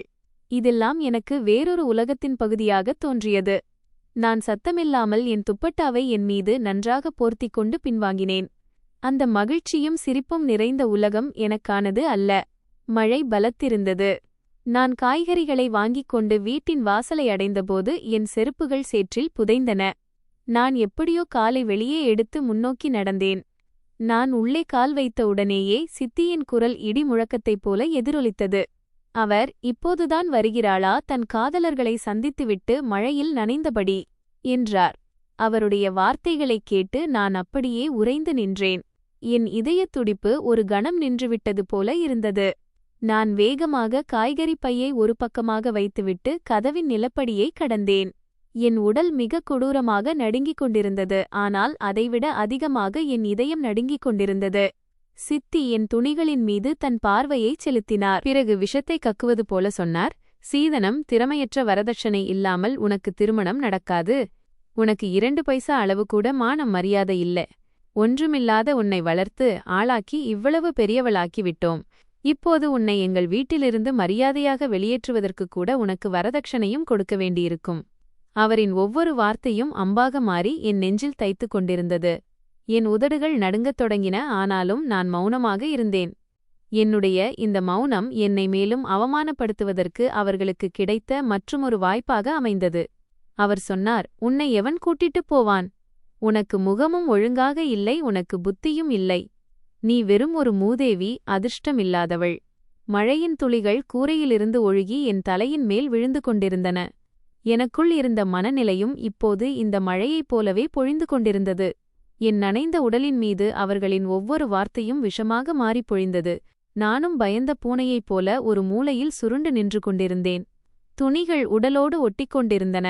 இதெல்லாம் எனக்கு வேறொரு உலகத்தின் பகுதியாகத் தோன்றியது. நான் சத்தமில்லாமல் என் துப்பட்டாவை என் மீது நன்றாக போர்த்திக் கொண்டு பின்வாங்கினேன். அந்த மகிழ்ச்சியும் சிரிப்பும் நிறைந்த உலகம் எனக்கானது அல்ல. மழை பலத்திருந்தது. நான் காய்கறிகளை வாங்கிக் கொண்டு வீட்டின் வாசலை அடைந்தபோது என் செருப்புகள் சேற்றில் புதைந்தன. நான் எப்படியோ காலை வெளியே எடுத்து முன்னோக்கி நடந்தேன். நான் உள்ளே கால் வைத்த உடனேயே சித்தியின் குரல் இடி முழக்கத்தைப் போல எதிரொலித்தது. அவர், இப்போதுதான் வருகிறாளா, தன் காதலர்களை சந்தித்துவிட்டு மழையில் நனைந்தபடி என்றார். அவருடைய வார்த்தைகளைக் கேட்டு நான் அப்படியே உறைந்து நின்றேன். என் இதயத் துடிப்பு ஒரு கணம் நின்றுவிட்டது போல இருந்தது. நான் வேகமாக காய்கறி பையை ஒரு பக்கமாக வைத்துவிட்டு கதவின் நிலப்படியை கடந்தேன். என் உடல் மிக கொடூரமாக நடுங்கிக் கொண்டிருந்தது. ஆனால் அதைவிட அதிகமாக என் இதயம் நடுங்கிக் கொண்டிருந்தது. சித்தி என் துணிகளின் மீது தன் பார்வையைச் செலுத்தினார். பிறகு விஷத்தை கக்குவது போல சொன்னார், சீதனம், திறமையற்ற வரதட்சணை இல்லாமல் உனக்கு திருமணம் நடக்காது. உனக்கு 2 பைசா அளவு கூட மானம் மரியாதை இல்ல. ஒன்றுமில்லாத உன்னை வளர்த்து ஆளாக்கி இவ்வளவு பெரியவளாக்கி விட்டோம். இப்போது உன்னை எங்கள் வீட்டிலிருந்து மரியாதையாக வெளியேற்றுவதற்கு கூட உனக்கு வரதட்சணையும் கொடுக்க வேண்டியிருக்கும். அவரின் ஒவ்வொரு வார்த்தையும் அம்பாக மாறி என் நெஞ்சில் தைத்துக் கொண்டிருந்தது. என் உதடுகள் நடுங்கத் தொடங்கின. ஆனாலும் நான் மௌனமாக இருந்தேன். என்னுடைய இந்த மௌனம் என்னை மேலும் அவமானப்படுத்துவதற்கு அவர்களுக்கு கிடைத்த மற்றுமொரு வாய்ப்பாக அமைந்தது. அவர் சொன்னார், உன்னை எவன் கூட்டிட்டுப் போவான்? உனக்கு முகமும் ஒழுங்காக இல்லை, உனக்கு புத்தியும் இல்லை. நீ வெறும் ஒரு மூதேவி, அதிர்ஷ்டமில்லாதவள். மழையின் துளிகள் கூரையிலிருந்து ஒழுகி என் தலையின் மேல் விழுந்து கொண்டிருந்தன. எனக்குள் இருந்த மனநிலையும் இப்போது இந்த மழையைப் போலவே பொழிந்து கொண்டிருந்தது. என் நனைந்த உடலின் மீது அவர்களின் ஒவ்வொரு வார்த்தையும் விஷமாக மாறிப் பொழிந்தது. நானும் பயந்த பூனையைப் போல ஒரு மூலையில் சுருண்டு நின்று கொண்டிருந்தேன். துணிகள் உடலோடு ஒட்டிக்கொண்டிருந்தன.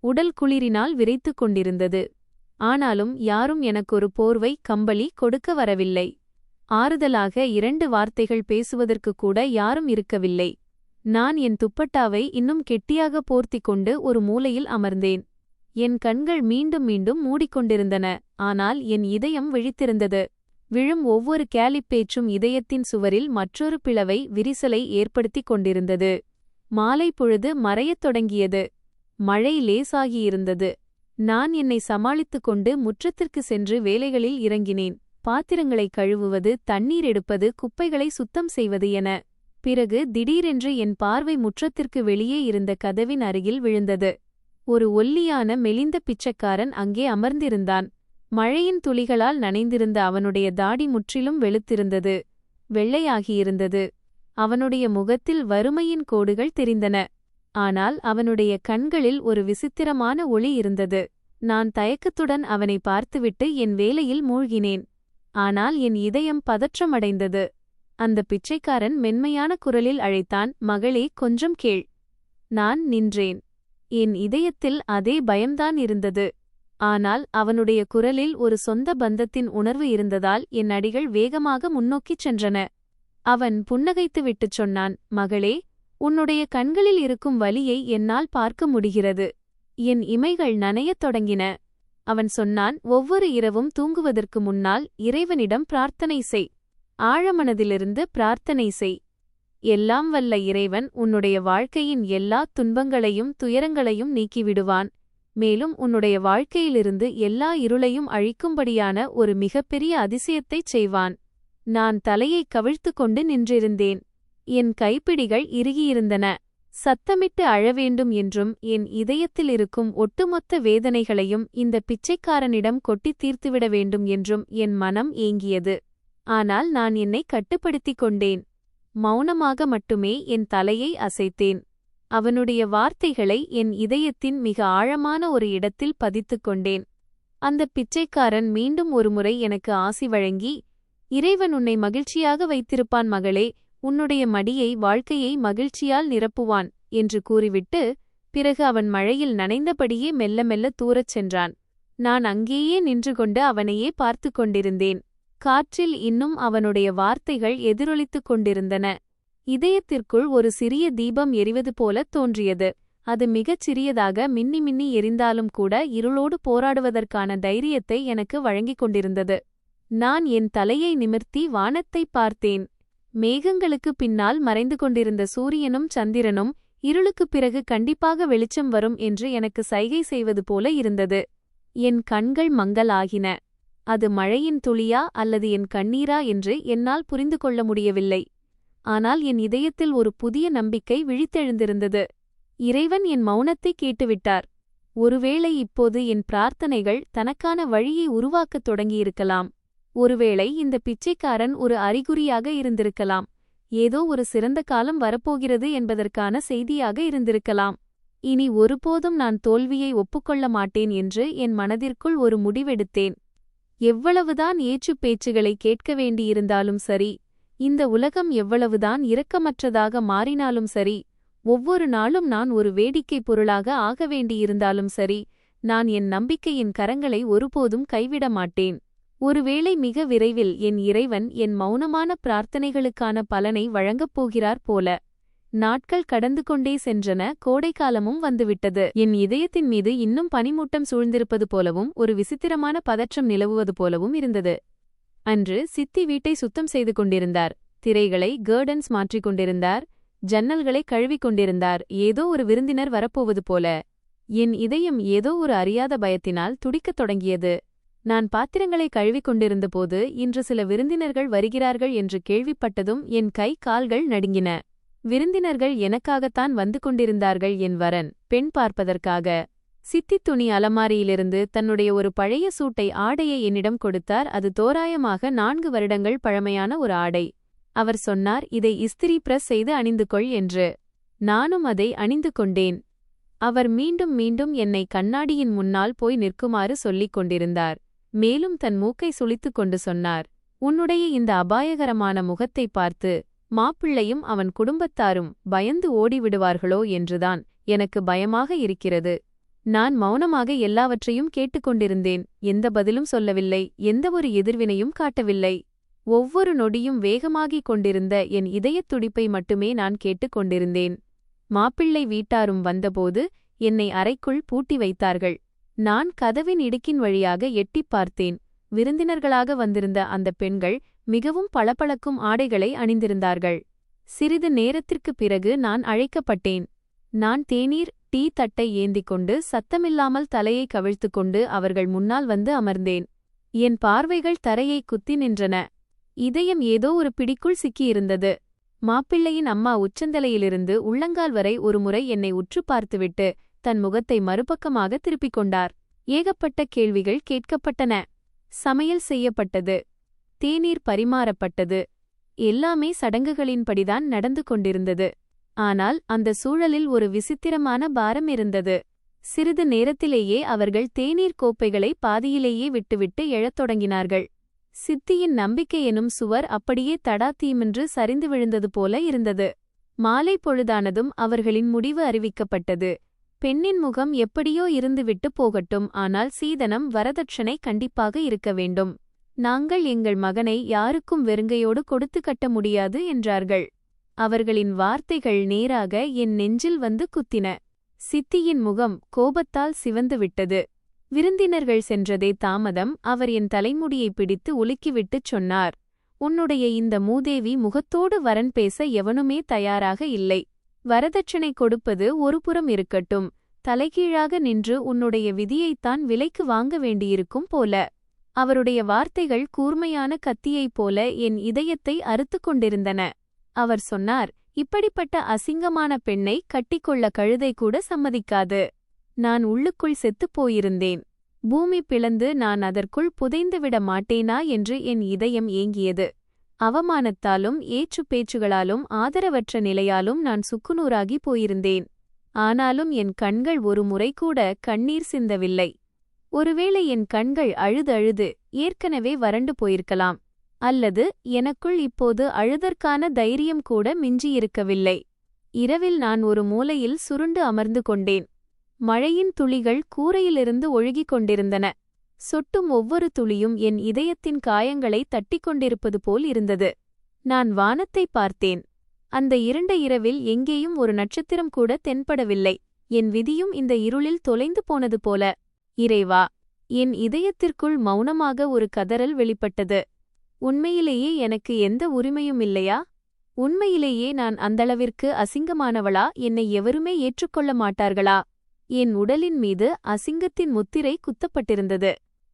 உடல் குளிரினால் விரைத்துக் கொண்டிருந்தது. ஆனாலும் யாரும் எனக்கொரு போர்வை, கம்பளி கொடுக்க வரவில்லை. ஆறுதலாக 2 வார்த்தைகள் பேசுவதற்கு கூட யாரும் இருக்கவில்லை. நான் என் துப்பட்டாவை இன்னும் கெட்டியாக போர்த்திக் கொண்டு ஒரு மூலையில் அமர்ந்தேன். என் கண்கள் மீண்டும் மீண்டும் மூடிக்கொண்டிருந்தன. ஆனால் என் இதயம் விழித்திருந்தது. விழும் ஒவ்வொரு கேலிப்பேச்சும் இதயத்தின் சுவரில் மற்றொரு பிளவை, விரிசலை ஏற்படுத்திக் கொண்டிருந்தது. மாலை பொழுது மறையத் தொடங்கியது. மழை லேசாகியிருந்தது. நான் என்னை சமாளித்துக் கொண்டு முற்றத்திற்கு சென்று வேலைகளில் இறங்கினேன். பாத்திரங்களை கழுவுவது, தண்ணீர் எடுப்பது, குப்பைகளை சுத்தம் செய்வது என. பிறகு திடீரென்று என் பார்வை முற்றத்திற்கு வெளியே இருந்த கதவின் அருகில் விழுந்தது. ஒரு ஒல்லியான மெலிந்த பிச்சைக்காரன் அங்கே அமர்ந்திருந்தான். மழையின் துளிகளால் நனைந்திருந்த அவனுடைய தாடி முற்றிலும் வெளுத்திருந்தது, வெள்ளையாகியிருந்தது. அவனுடைய முகத்தில் வறுமையின் கோடுகள் தெரிந்தன. ஆனால் அவனுடைய கண்களில் ஒரு விசித்திரமான ஒளி இருந்தது. நான் தயக்கத்துடன் அவனை பார்த்துவிட்டு என் வேலையில் மூழ்கினேன். ஆனால் என் இதயம் பதற்றமடைந்தது. அந்த பிச்சைக்காரன் மென்மையான குரலில் அழைத்தான், "மகளே, கொஞ்சம் கேள்." நான் நின்றேன். என் இதயத்தில் அதே பயம்தான் இருந்தது. ஆனால் அவனுடைய குரலில் ஒரு சொந்த பந்தத்தின் உணர்வு இருந்ததால் என் அடிகள் வேகமாக முன்னோக்கிச் சென்றன. அவன் புன்னகைத்துவிட்டுச் சொன்னான், "மகளே, உன்னுடைய கண்களில் இருக்கும் வலியை என்னால் பார்க்க முடிகிறது." என் இமைகள் நனையத் தொடங்கின. அவன் சொன்னான், "ஒவ்வொரு இரவும் தூங்குவதற்கு முன்னால் இறைவனிடம் பிரார்த்தனை செய். ஆழமனதிலிருந்து பிரார்த்தனை செய். எல்லாம் வல்ல இறைவன் உன்னுடைய வாழ்க்கையின் எல்லா துன்பங்களையும் துயரங்களையும் நீக்கிவிடுவான். மேலும் உன்னுடைய வாழ்க்கையிலிருந்து எல்லா இருளையும் அழிக்கும்படியான ஒரு மிகப்பெரிய அதிசயத்தைச் செய்வான்." நான் தலையைக் கவிழ்த்து கொண்டு நின்றிருந்தேன். என் கைப்பிடிகள் இறுகியிருந்தன. சத்தமிட்டு அழவேண்டும் என்றும் என் இதயத்தில் இருக்கும் ஒட்டுமொத்த வேதனைகளையும் இந்த பிச்சைக்காரனிடம் கொட்டித் தீர்த்துவிட வேண்டும் என்றும் என் மனம் ஏங்கியது. ஆனால் நான் என்னை கட்டுப்படுத்திக் கொண்டேன். மௌனமாக மட்டுமே என் தலையை அசைத்தேன். அவனுடைய வார்த்தைகளை என் இதயத்தின் மிக ஆழமான ஒரு இடத்தில் பதித்துக் கொண்டேன். அந்த பிச்சைக்காரன் மீண்டும் ஒருமுறை எனக்கு ஆசி வழங்கி, "இறைவன் உன்னை மகிழ்ச்சியாக வைத்திருப்பான் மகளே, உன்னுடைய மடியை வாழ்க்கையை மகிழ்ச்சியால் நிரப்புவான்" என்று கூறிவிட்டு, பிறகு அவன் மழையில் நனைந்தபடியே மெல்ல மெல்ல தூரச் சென்றான். நான் அங்கேயே நின்று கொண்டு அவனையே பார்த்து கொண்டிருந்தேன். காற்றில் இன்னும் அவனுடைய வார்த்தைகள் எதிரொலித்துக் கொண்டிருந்தன. இதயத்திற்குள் ஒரு சிறிய தீபம் எரிவது போலத் தோன்றியது. அது மிகச் சிறியதாக மின்னி மின்னி எரிந்தாலும் கூட இருளோடு போராடுவதற்கான தைரியத்தை எனக்கு வழங்கிக் கொண்டிருந்தது. நான் என் தலையை நிமிர்த்தி வானத்தைப் பார்த்தேன். மேகங்களுக்கு பின்னால் மறைந்து கொண்டிருந்த சூரியனும் சந்திரனும் இருளுக்குப் பிறகு கண்டிப்பாக வெளிச்சம் வரும் என்று எனக்கு சைகை செய்வது போல இருந்தது. என் கண்கள் மங்கலாகின. அது மழையின் துளியா அல்லது என் கண்ணீரா என்று என்னால் புரிந்து கொள்ள முடியவில்லை. ஆனால் என் இதயத்தில் ஒரு புதிய நம்பிக்கை விழித்தெழுந்திருந்தது. இறைவன் என் மௌனத்தை கேட்டுவிட்டார். ஒருவேளை இப்போது என் பிரார்த்தனைகள் தனக்கான வழியை உருவாக்கத் தொடங்கியிருக்கலாம். ஒருவேளை இந்த பிச்சைக்காரன் ஒரு அறிகுறியாக இருந்திருக்கலாம். ஏதோ ஒரு சிறந்த காலம் வரப்போகிறது என்பதற்கான செய்தியாக இருந்திருக்கலாம். இனி ஒருபோதும் நான் தோல்வியை ஒப்புக்கொள்ள மாட்டேன் என்று என் மனதிற்குள் ஒரு முடிவெடுத்தேன். எவ்வளவுதான் ஏச்சுப் பேச்சுகளை கேட்க வேண்டியிருந்தாலும் சரி, இந்த உலகம் எவ்வளவுதான் இரக்கமற்றதாக மாறினாலும் சரி, ஒவ்வொரு நாளும் நான் ஒரு வேடிக்கை பொருளாக ஆக வேண்டியிருந்தாலும் சரி, நான் என் நம்பிக்கையின் கரங்களை ஒருபோதும் கைவிட மாட்டேன். ஒருவேளை மிக விரைவில் என் இறைவன் என் மௌனமான பிரார்த்தனைகளுக்கான பலனை வழங்கப் போகிறார் போல. நாட்கள் கடந்து கொண்டே சென்றன. கோடைக்காலமும் வந்துவிட்டது. என் இதயத்தின் மீது இன்னும் பனிமூட்டம் சூழ்ந்திருப்பது போலவும் ஒரு விசித்திரமான பதற்றம் நிலவுவது போலவும் இருந்தது. அன்று சித்தி வீட்டை சுத்தம் செய்து கொண்டிருந்தார். திரைகளை கர்டன்ஸ் மாற்றிக் கொண்டிருந்தார். ஜன்னல்களை கழுவிக் கொண்டிருந்தார். ஏதோ ஒரு விருந்தினர் வரப்போவது போல. என் இதயம் ஏதோ ஒரு அறியாத பயத்தினால் துடிக்கத் தொடங்கியது. நான் பாத்திரங்களை கழுவிக் கொண்டிருந்தபோது இன்று சில விருந்தினர்கள் வருகிறார்கள் என்று கேள்விப்பட்டதும் என் கை கால்கள் நடுங்கின. விருந்தினர்கள் எனக்காகத்தான் வந்து கொண்டிருந்தார்கள். என் வரன் பெண் பார்ப்பதற்காக. சித்தித் துணி அலமாரியிலிருந்து தன்னுடைய ஒரு பழைய சூட்டை ஆடையை என்னிடம் கொடுத்தார். அது தோராயமாக 4 வருடங்கள் பழமையான ஒரு ஆடை. அவர் சொன்னார், "இதை இஸ்திரி பிரஸ் செய்து அணிந்து கொள்" என்று. நானும் அதை அணிந்து கொண்டேன். அவர் மீண்டும் மீண்டும் என்னை கண்ணாடியின் முன்னால் போய் நிற்குமாறு சொல்லிக் கொண்டிருந்தார். மேலும் தன் மூக்கை சுளித்துக் கொண்டு சொன்னார், "உன்னுடைய இந்த அபாயகரமான முகத்தை பார்த்து மாப்பிள்ளையும் அவன் குடும்பத்தாரும் பயந்து ஓடிவிடுவார்களோ என்றுதான் எனக்கு பயமாக இருக்கிறது." நான் மௌனமாக எல்லாவற்றையும் கேட்டுக்கொண்டிருந்தேன். எந்த பதிலும் சொல்லவில்லை. எந்த ஒரு எதிர்வினையும் காட்டவில்லை. ஒவ்வொரு நொடியும் வேகமாகிக் கொண்டிருந்த என் இதயத் துடிப்பை மட்டுமே நான் கேட்டுக்கொண்டிருந்தேன். மாப்பிள்ளை வீட்டாரும் வந்தபோது என்னை அறைக்குள் பூட்டி வைத்தார்கள். நான் கதவின் இடுக்கின் வழியாக எட்டிப் பார்த்தேன். விருந்தினர்களாக வந்திருந்த அந்த பெண்கள் மிகவும் பளபளக்கும் ஆடைகளை அணிந்திருந்தார்கள். சிறிது நேரத்திற்குப் பிறகு நான் அழைக்கப்பட்டேன். நான் தேநீர், டீ தட்டை ஏந்திக் கொண்டு சத்தமில்லாமல் தலையை கவிழ்த்துக் கொண்டு அவர்கள் முன்னால் வந்து அமர்ந்தேன். என் பார்வைகள் தரையை குத்தி நின்றன. இதயம் ஏதோ ஒரு பிடிக்குள் சிக்கியிருந்தது. மாப்பிள்ளையின் அம்மா உச்சந்தலையிலிருந்து உள்ளங்கால் வரை ஒருமுறை என்னை உற்று பார்த்துவிட்டு தன் முகத்தை மறுபக்கமாக திருப்பிக் கொண்டார். ஏகப்பட்ட கேள்விகள் கேட்கப்பட்டன. சமையல் செய்யப்பட்டது. தேநீர் பரிமாறப்பட்டது. எல்லாமே சடங்குகளின்படிதான் நடந்து கொண்டிருந்தது. ஆனால் அந்த சூழலில் ஒரு விசித்திரமான பாரம் இருந்தது. சிறிது நேரத்திலேயே அவர்கள் தேநீர் கோப்பைகளை பாதியிலேயே விட்டுவிட்டு எழத் தொடங்கினார்கள். சித்தியின் நம்பிக்கை எனும் சுவர் அப்படியே தடாத்தீமின்று சரிந்து விழுந்தது போல இருந்தது. மாலை பொழுதானதும் அவர்களின் முடிவு அறிவிக்கப்பட்டது. பெண்ணின் முகம் எப்படியோ இருந்துவிட்டு போகட்டும், ஆனால் சீதனம் வரதட்சணை கண்டிப்பாக இருக்க வேண்டும். நாங்கள் எங்கள் மகனை யாருக்கும் வெறுங்கையோடு கொடுத்து கட்ட முடியாது என்றார்கள். அவர்களின் வார்த்தைகள் நேராக என் நெஞ்சில் வந்து குத்தின. சித்தியின் முகம் கோபத்தால் சிவந்துவிட்டது. விருந்தினர்கள் சென்றதே தாமதம். அவர் என் தலைமுடியை பிடித்து உலுக்கிவிட்டுச் சொன்னார், உன்னுடைய இந்த மூதேவி முகத்தோடு வரன் பேச எவனுமே தயாராக இல்லை. வரதட்சணை கொடுப்பது ஒருபுறம் இருக்கட்டும், தலைகீழாக நின்று உன்னுடைய விதியைத்தான் விலைக்கு வாங்க வேண்டியிருக்கும் போல. அவருடைய வார்த்தைகள் கூர்மையான கத்தியைப் போல என் இதயத்தை அறுத்துக் கொண்டிருந்தன. அவர் சொன்னார், இப்படிப்பட்ட அசிங்கமான பெண்ணை கட்டிக்கொள்ள கழுதை கூட சம்மதிக்காது. நான் உள்ளுக்குள் செத்துப் போயிருந்தேன். பூமி பிளந்து நான் அதற்குள் புதைந்துவிட மாட்டேனா என்று என் இதயம் ஏங்கியது. அவமானத்தாலும் ஏச்சுப் பேச்சுகளாலும் ஆதரவற்ற நிலையாலும் நான் சுக்குநூறாகி போயிருந்தேன். ஆனாலும் என் கண்கள் ஒரு முறை கூட கண்ணீர் சிந்தவில்லை. ஒருவேளை என் கண்கள் அழுது அழுது ஏற்கனவே வறண்டு போயிருக்கலாம். அல்லது எனக்குள் இப்போது அழுதற்கான தைரியம் கூட மிஞ்சியிருக்கவில்லை. இரவில் நான் ஒரு மூலையில் சுருண்டு அமர்ந்து கொண்டேன். மழையின் துளிகள் கூரையிலிருந்து ஒழுகிக் கொண்டிருந்தன. சொட்டும் ஒவ்வொரு துளியும் என் இதயத்தின் காயங்களை தட்டிக் கொண்டிருப்பது போல் இருந்தது. நான் வானத்தை பார்த்தேன். அந்த இருண்ட இரவில் எங்கேயும் ஒரு நட்சத்திரம் கூட தென்படவில்லை. என் விதியும் இந்த இருளில் தொலைந்து போனது போல. இறைவா! என் இதயத்திற்குள் மௌனமாக ஒரு கதறல் வெளிப்பட்டது. உண்மையிலேயே எனக்கு எந்த உரிமையும் இல்லையா? உண்மையிலேயே நான் அந்தளவிற்கு அசிங்கமானவளா? என்னை எவருமே ஏற்றுக்கொள்ள மாட்டார்களா? என் உடலின் மீது அசிங்கத்தின் முத்திரை குத்தப்பட்டிருந்தது.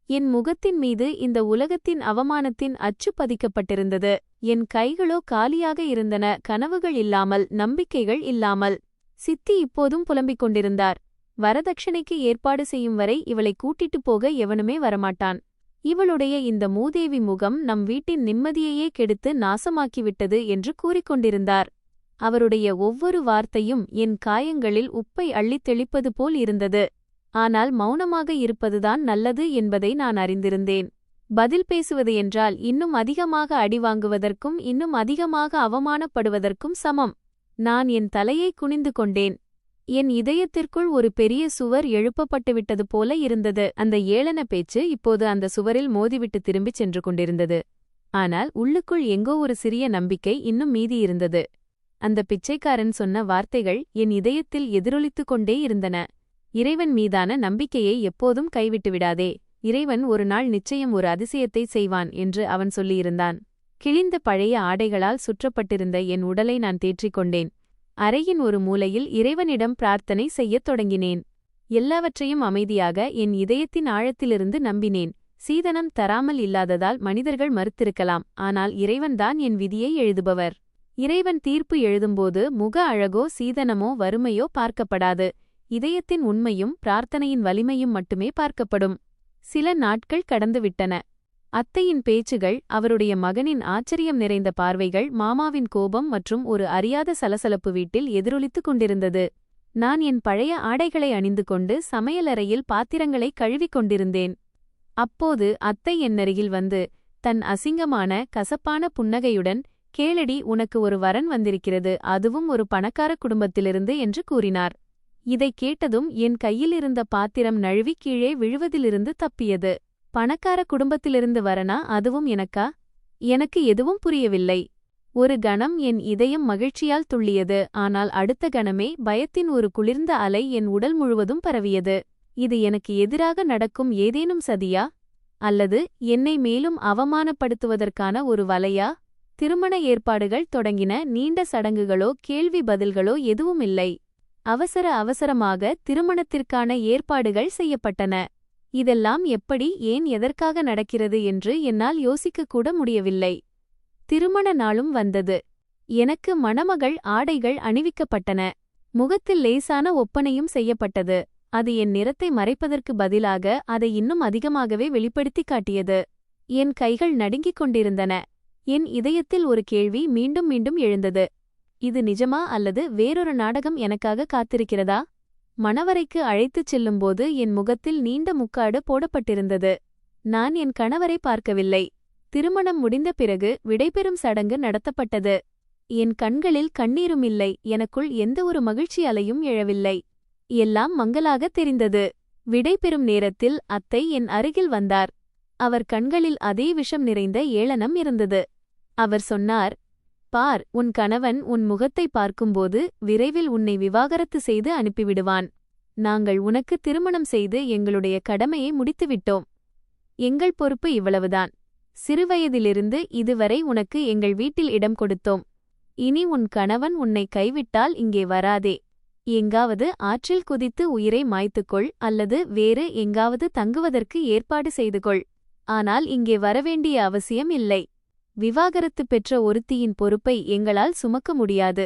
என் முகத்தின் மீது இந்த உலகத்தின் அவமானத்தின் அச்சு பதிக்கப்பட்டிருந்தது. என் கைகளோ காலியாக இருந்தன, கனவுகள் இல்லாமல், நம்பிக்கைகள் இல்லாமல். சித்தி இப்போதும் புலம்பிக் கொண்டிருந்தார். வரதட்சணைக்கு ஏற்பாடு செய்யும் வரை இவளை கூட்டிட்டுப் போக எவனுமே வரமாட்டான். இவளுடைய இந்த மூதேவி முகம் நம் வீட்டின் நிம்மதியையே கெடுத்து நாசமாக்கிவிட்டது என்று கூறிக்கொண்டிருந்தார். அவருடைய ஒவ்வொரு வார்த்தையும் என் காயங்களில் உப்பை அள்ளித் தெளிப்பது போல் இருந்தது. ஆனால் மௌனமாக இருப்பதுதான் நல்லது என்பதை நான் அறிந்திருந்தேன். பதில் பேசுவது என்றால் இன்னும் அதிகமாக அடிவாங்குவதற்கும் இன்னும் அதிகமாக அவமானப்படுவதற்கும் சமம். நான் என் தலையை குனிந்து கொண்டேன். என் இதயத்திற்குள் ஒரு பெரிய சுவர் எழுப்பப்பட்டுவிட்டது போல இருந்தது. அந்த ஏளன பேச்சு இப்போது அந்த சுவரில் மோதிவிட்டு திரும்பிச் சென்று கொண்டிருந்தது. ஆனால் உள்ளுக்குள் எங்கோ ஒரு சிறிய நம்பிக்கை இன்னும் மீதியிருந்தது. அந்த பிச்சைக்காரன் சொன்ன வார்த்தைகள் என் இதயத்தில் எதிரொலித்துக் கொண்டே இருந்தன. இறைவன் மீதான நம்பிக்கையை எப்போதும் கைவிட்டுவிடாதே. இறைவன் ஒரு நாள் நிச்சயம் ஒரு அதிசயத்தை செய்வான் என்று அவன் சொல்லியிருந்தான். கிழிந்த பழைய ஆடைகளால் சுற்றப்பட்டிருந்த என் உடலை நான் தேற்றிக் கொண்டேன். அறையின் ஒரு மூலையில் இறைவனிடம் பிரார்த்தனை செய்யத் தொடங்கினேன். எல்லாவற்றையும் அமைதியாக என் இதயத்தின் ஆழத்திலிருந்து நம்பினேன். சீதனம் தராமல் இல்லாததால் மனிதர்கள் மறுத்திருக்கலாம், ஆனால் இறைவன்தான் என் விதியை எழுதுபவர். இறைவன் தீர்ப்பு எழுதும்போது முக அழகோ சீதனமோ வறுமையோ பார்க்கப்படாது. இதயத்தின் உண்மையும் பிரார்த்தனையின் வலிமையும் மட்டுமே பார்க்கப்படும். சில நாட்கள் கடந்துவிட்டன. அத்தையின் பேச்சுகள், அவருடைய மகனின் ஆச்சரியம் நிறைந்த பார்வைகள், மாமாவின் கோபம் மற்றும் ஒரு அறியாத சலசலப்பு வீட்டில் எதிரொலித்துக் கொண்டிருந்தது. நான் என் பழைய ஆடைகளை அணிந்து கொண்டு சமையலறையில் பாத்திரங்களை கழுவிக் கொண்டிருந்தேன். அப்போது அத்தை என்னருகில் வந்து தன் அசிங்கமான கசப்பான புன்னகையுடன், கேளடி, உனக்கு ஒரு வரன் வந்திருக்கிறது, அதுவும் ஒரு பணக்கார குடும்பத்திலிருந்து என்று கூறினார். இதைக் கேட்டதும் என் கையிலிருந்த பாத்திரம் நழுவி கீழே விழுவதிலிருந்து தப்பியது. பணக்கார குடும்பத்திலிருந்து வரனா, அதுவும் எனக்கா? எனக்கு எதுவும் புரியவில்லை. ஒரு கணம் என் இதயம் மகிழ்ச்சியால் துள்ளியது. ஆனால் அடுத்த கணமே பயத்தின் ஒரு குளிர்ந்த அலை என் உடல் முழுவதும் பரவியது. இது எனக்கு எதிராக நடக்கும் ஏதேனும் சதியா? அல்லது என்னை மேலும் அவமானப்படுத்துவதற்கான ஒரு வலையா? திருமண ஏற்பாடுகள் தொடங்கின. நீண்ட சடங்குகளோ கேள்வி பதில்களோ எதுவுமில்லை. அவசரமாக திருமணத்திற்கான ஏற்பாடுகள் செய்யப்பட்டன. இதெல்லாம் எப்படி, ஏன், எதற்காக நடக்கிறது என்று என்னால் யோசிக்கக்கூட முடியவில்லை. திருமண நாளும் வந்தது. எனக்கு மணமகள் ஆடைகள் அணிவிக்கப்பட்டன. முகத்தில் லேசான ஒப்பனையும் செய்யப்பட்டது. அது என் நிறத்தை மறைப்பதற்கு பதிலாக அதை இன்னும் அதிகமாகவே வெளிப்படுத்திக் காட்டியது. என் கைகள் நடுங்கிக் கொண்டிருந்தன. என் இதயத்தில் ஒரு கேள்வி மீண்டும் மீண்டும் எழுந்தது. இது நிஜமா அல்லது வேறொரு நாடகம் எனக்காக காத்திருக்கிறதா? மணவறைக்கு அழைத்துச் செல்லும்போது என் முகத்தில் நீண்ட முக்காடு போடப்பட்டிருந்தது. நான் என் கணவரை பார்க்கவில்லை. திருமணம் முடிந்த பிறகு விடைபெறும் சடங்கு நடத்தப்பட்டது. என் கண்களில் கண்ணீரும் இல்லை, எனக்குள் எந்த ஒரு மகிழ்ச்சி அலையும் எழவில்லை. எல்லாம் மங்கலாகத் தெரிந்தது. விடைபெறும் நேரத்தில் அத்தை என் அருகில் வந்தார். அவர் கண்களில் அதே விஷம் நிறைந்த ஏளனம் இருந்தது. அவர் சொன்னார், பார், உன் கணவன் உன் முகத்தை பார்க்கும்போது விரைவில் உன்னை விவாகரத்து செய்து அனுப்பிவிடுவான். நாங்கள் உனக்கு திருமணம் செய்து எங்களுடைய கடமையை முடித்துவிட்டோம். எங்கள் பொறுப்பு இவ்வளவுதான். சிறுவயதிலிருந்து இதுவரை உனக்கு எங்கள் வீட்டில் இடம் கொடுத்தோம். இனி உன் கணவன் உன்னை கைவிட்டால் இங்கே வராதே. எங்காவது ஆற்றில் குதித்து உயிரை மாய்த்துக்கொள், அல்லது வேறு எங்காவது தங்குவதற்கு ஏற்பாடு செய்துகொள். ஆனால் இங்கே வரவேண்டிய அவசியம் இல்லை. விவாகரத்து பெற்ற ஒருத்தியின் பொறுப்பை எங்களால் சுமக்க முடியாது.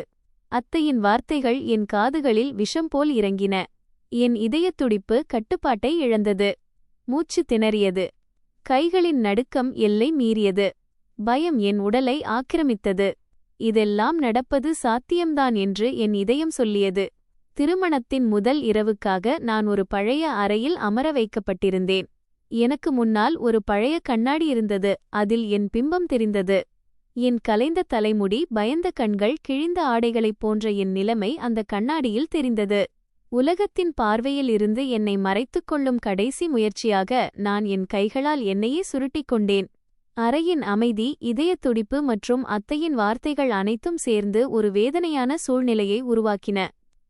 அத்தையின் வார்த்தைகள் என் காதுகளில் விஷம் போல் இறங்கின. என் இதயத்துடிப்பு கட்டுப்பாட்டை இழந்தது. மூச்சு திணறியது. கைகளின் நடுக்கம் எல்லை மீறியது. பயம் என் உடலை ஆக்கிரமித்தது. இதெல்லாம் நடப்பது சாத்தியம்தான் என்று என் இதயம் சொல்லியது. திருமணத்தின் முதல் இரவுக்காக நான் ஒரு பழைய அறையில் அமர வைக்கப்பட்டிருந்தேன். எனக்கு முன்னால் ஒரு பழைய கண்ணாடி இருந்தது. அதில் என் பிம்பம் தெரிந்தது. என் கலைந்த தலைமுடி, பயந்த கண்கள், கிழிந்த ஆடைகளைப் போன்ற என் நிலைமை அந்த கண்ணாடியில் தெரிந்தது. உலகத்தின் பார்வையில் இருந்து என்னை மறைத்துக் கொள்ளும் கடைசி முயற்சியாக நான் என் கைகளால் என்னையே சுருட்டிக் கொண்டேன். அறையின் அமைதி, இதயத்துடிப்பு மற்றும் அத்தையின் வார்த்தைகள் அனைத்தும் சேர்ந்து ஒரு வேதனையான சூழ்நிலையை உருவாக்கின.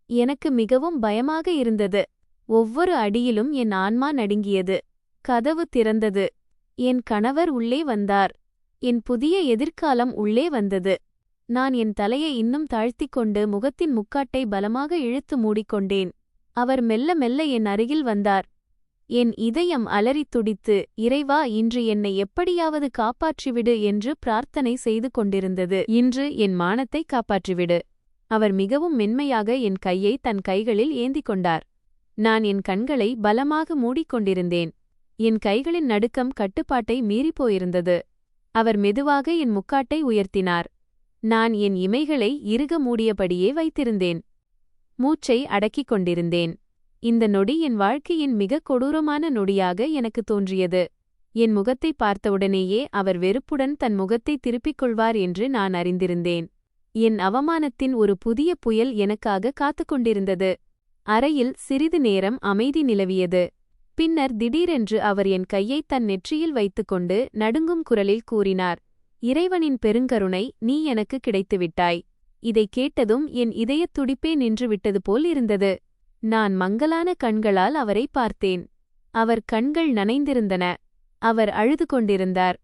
எனக்கு மிகவும் பயமாக இருந்தது. ஒவ்வொரு அடியிலும் என் ஆன்மா நடுங்கியது. கதவு திறந்தது. என் கணவர் உள்ளே வந்தார். என் புதிய எதிர்காலம் உள்ளே வந்தது. நான் என் தலையை இன்னும் தாழ்த்திக் கொண்டு முகத்தின் முக்காட்டை பலமாக இழுத்து மூடிக்கொண்டேன். அவர் மெல்ல மெல்ல என் அருகில் வந்தார். என் இதயம் அலறித் துடித்து, இறைவா, இன்று என்னை எப்படியாவது காப்பாற்றிவிடு என்று பிரார்த்தனை செய்து கொண்டிருந்தது. இன்று என் மானத்தை காப்பாற்றிவிடு. அவர் மிகவும் மென்மையாக என் கையை தன் கைகளில் ஏந்திக் கொண்டார். நான் என் கண்களை பலமாக மூடிக்கொண்டிருந்தேன். என் கைகளின் நடுக்கம் கட்டுப்பாட்டை மீறிப்போயிருந்தது. அவர் மெதுவாக என் முக்காட்டை உயர்த்தினார். நான் என் இமைகளை இறுக மூடியபடியே வைத்திருந்தேன். மூச்சை அடக்கிக் கொண்டிருந்தேன். இந்த நொடி என் வாழ்க்கையின் மிக கொடூரமான நொடியாக எனக்கு தோன்றியது. என் முகத்தை பார்த்தவுடனேயே அவர் வெறுப்புடன் தன் முகத்தை திருப்பிக் கொள்வார் என்று நான் அறிந்திருந்தேன். என் அவமானத்தின் ஒரு புதிய புயல் எனக்காக காத்துக் கொண்டிருந்தது. அறையில் சிறிது நேரம் அமைதி நிலவியது. பின்னர் திடீரென்று அவர் என் கையை தன் நெற்றியில் வைத்துக்கொண்டு நடுங்கும் குரலில் கூறினார், இறைவனின் பெருங்கருணை, நீ எனக்கு கிடைத்துவிட்டாய். இதைக் கேட்டதும் என் இதயத் துடிப்பே நின்றுவிட்டது போல் இருந்தது. நான் மங்கலான கண்களால் அவரை பார்த்தேன். அவர் கண்கள் நனைந்திருந்தன. அவர் அழுது கொண்டிருந்தார்.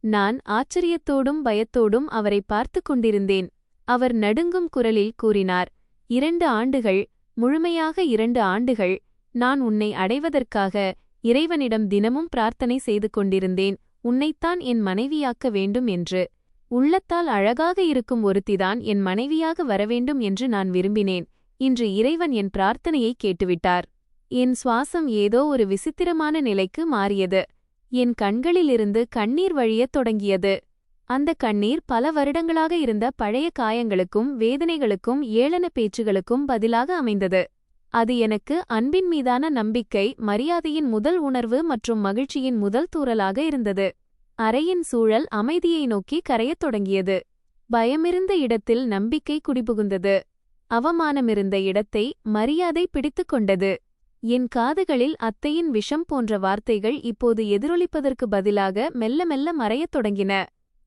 நான் ஆச்சரியத்தோடும் பயத்தோடும் அவரை பார்த்து கொண்டிருந்தேன். அவர் நடுங்கும் குரலில் கூறினார், 2 ஆண்டுகள், முழுமையாக 2 ஆண்டுகள், நான் உன்னை அடைவதற்காக இறைவனிடம் தினமும் பிரார்த்தனை செய்து கொண்டிருந்தேன், உன்னைத்தான் என் மனைவியாக்க வேண்டும் என்று. உள்ளத்தால் அழகாக இருக்கும் ஒருத்திதான் என் மனைவியாக வரவேண்டும் என்று நான் விரும்பினேன். இன்று இறைவன் என் பிரார்த்தனையை கேட்டுவிட்டார். என் சுவாசம் ஏதோ ஒரு விசித்திரமான நிலைக்கு மாறியது. என் கண்களிலிருந்து கண்ணீர் வழியத் தொடங்கியது. அந்த கண்ணீர் பல வருடங்களாக இருந்த பழைய காயங்களுக்கும் வேதனைகளுக்கும் ஏளன பேச்சுகளுக்கும் பதிலாக அமைந்தது. அது எனக்கு அன்பின் மீதான நம்பிக்கை, மரியாதையின் முதல் உணர்வு மற்றும் மகிழ்ச்சியின் முதல் தூறலாக இருந்தது. அறையின் சூழல் அமைதியை நோக்கி கரையத் தொடங்கியது. பயமிருந்த இடத்தில் நம்பிக்கை குடிபுகுந்தது. அவமானமிருந்த இடத்தை மரியாதை பிடித்துக் கொண்டது. என் காதுகளில் அத்தையின் விஷம் போன்ற வார்த்தைகள் இப்போது எதிரொலிப்பதற்கு பதிலாக மெல்ல மெல்ல மறையத் தொடங்கின.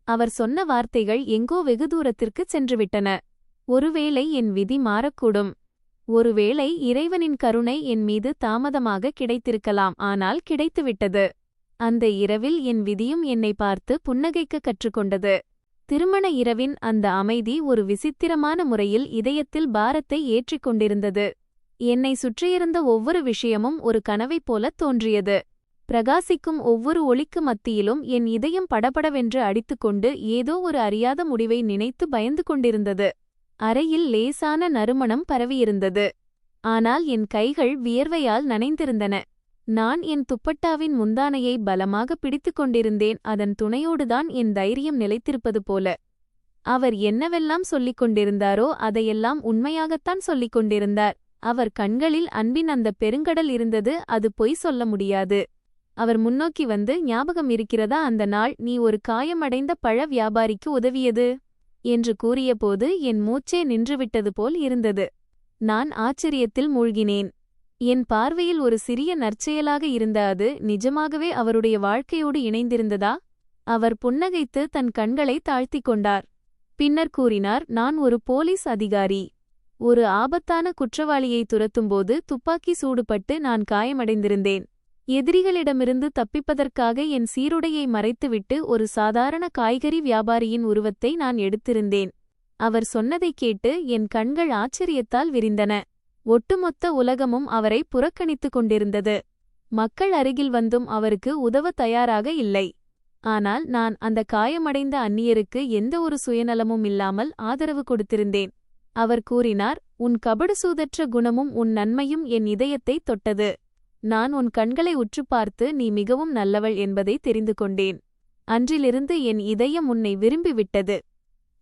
அவர் சொன்ன வார்த்தைகள் எங்கோ வெகு தூரத்திற்குச் சென்றுவிட்டன. ஒருவேளை என் விதி மாறக்கூடும். ஒருவேளை இறைவனின் கருணை என் மீது தாமதமாக கிடைத்திருக்கலாம், ஆனால் கிடைத்துவிட்டது. அந்த இரவில் என் விதியும் என்னை பார்த்து புன்னகைக்க கற்றுக்கொண்டது. திருமண இரவின் அந்த அமைதி ஒரு விசித்திரமான முறையில் இதயத்தில் பாரத்தை ஏற்றிக் கொண்டிருந்தது. என்னை சுற்றியிருந்த ஒவ்வொரு விஷயமும் ஒரு கனவைப் போலத் தோன்றியது. பிரகாசிக்கும் ஒவ்வொரு ஒளிக்கு மத்தியிலும் என் இதயம் படபடவென்று அடித்துக்கொண்டு ஏதோ ஒரு அறியாத முடிவை நினைத்து பயந்து கொண்டிருந்தது. அறையில் லேசான நறுமணம் பரவியிருந்தது. ஆனால் என் கைகள் வியர்வையால் நனைந்திருந்தன. நான் என் துப்பட்டாவின் முந்தானையை பலமாக பிடித்துக் கொண்டிருந்தேன். அதன் துணையோடுதான் என் தைரியம் நிலைத்திருப்பது போல. அவர் என்னவெல்லாம் சொல்லிக் கொண்டிருந்தாரோ அதையெல்லாம் உண்மையாகத்தான் சொல்லிக் கொண்டிருந்தார். அவர் கண்களில் அன்பின் அந்த பெருங்கடல் இருந்தது. அது பொய் சொல்ல முடியாது. அவர் முன்னோக்கி வந்து, ஞாபகம் இருக்கிறதா அந்த நாள் நீ ஒரு காயமடைந்த பழ வியாபாரிக்கு உதவியது என்று கூறியபோது என் மூச்சே நின்றுவிட்டது போல் இருந்தது. நான் ஆச்சரியத்தில் மூழ்கினேன். என் பார்வையில் ஒரு சிறிய நற்செயலாக இருந்த அது நிஜமாகவே அவருடைய வாழ்க்கையோடு இணைந்திருந்ததா? அவர் புன்னகைத்து தன் கண்களை தாழ்த்திக் கொண்டார். பின்னர் கூறினார், நான் ஒரு போலீஸ் அதிகாரி. ஒரு ஆபத்தான குற்றவாளியை துரத்தும்போது துப்பாக்கி சூடுபட்டு நான் காயமடைந்திருந்தேன். எதிரிகளிடமிருந்து தப்பிப்பதற்காக என் சீருடையை மறைத்துவிட்டு ஒரு சாதாரண காய்கறி வியாபாரியின் உருவத்தை நான் எடுத்திருந்தேன். அவர் சொன்னதைக் கேட்டு என் கண்கள் ஆச்சரியத்தால் விரிந்தன. ஒட்டுமொத்த உலகமும் அவரை புறக்கணித்துக் கொண்டிருந்தது. மக்கள் அருகில் வந்தும் அவருக்கு உதவ தயாராக இல்லை. ஆனால் நான் அந்த காயமடைந்த அந்நியருக்கு எந்த ஒரு சுயநலமும் இல்லாமல் ஆதரவு கொடுத்திருந்தேன். அவர் கூறினார், உன் கபடுசூதற்ற குணமும் உன் நன்மையும் என் இதயத்தை தொட்டது. நான் உன் கண்களை உற்றுப் பார்த்து நீ மிகவும் நல்லவள் என்பதை தெரிந்து கொண்டேன். அன்றிலிருந்து என் இதயம் உன்னை விரும்பிவிட்டது.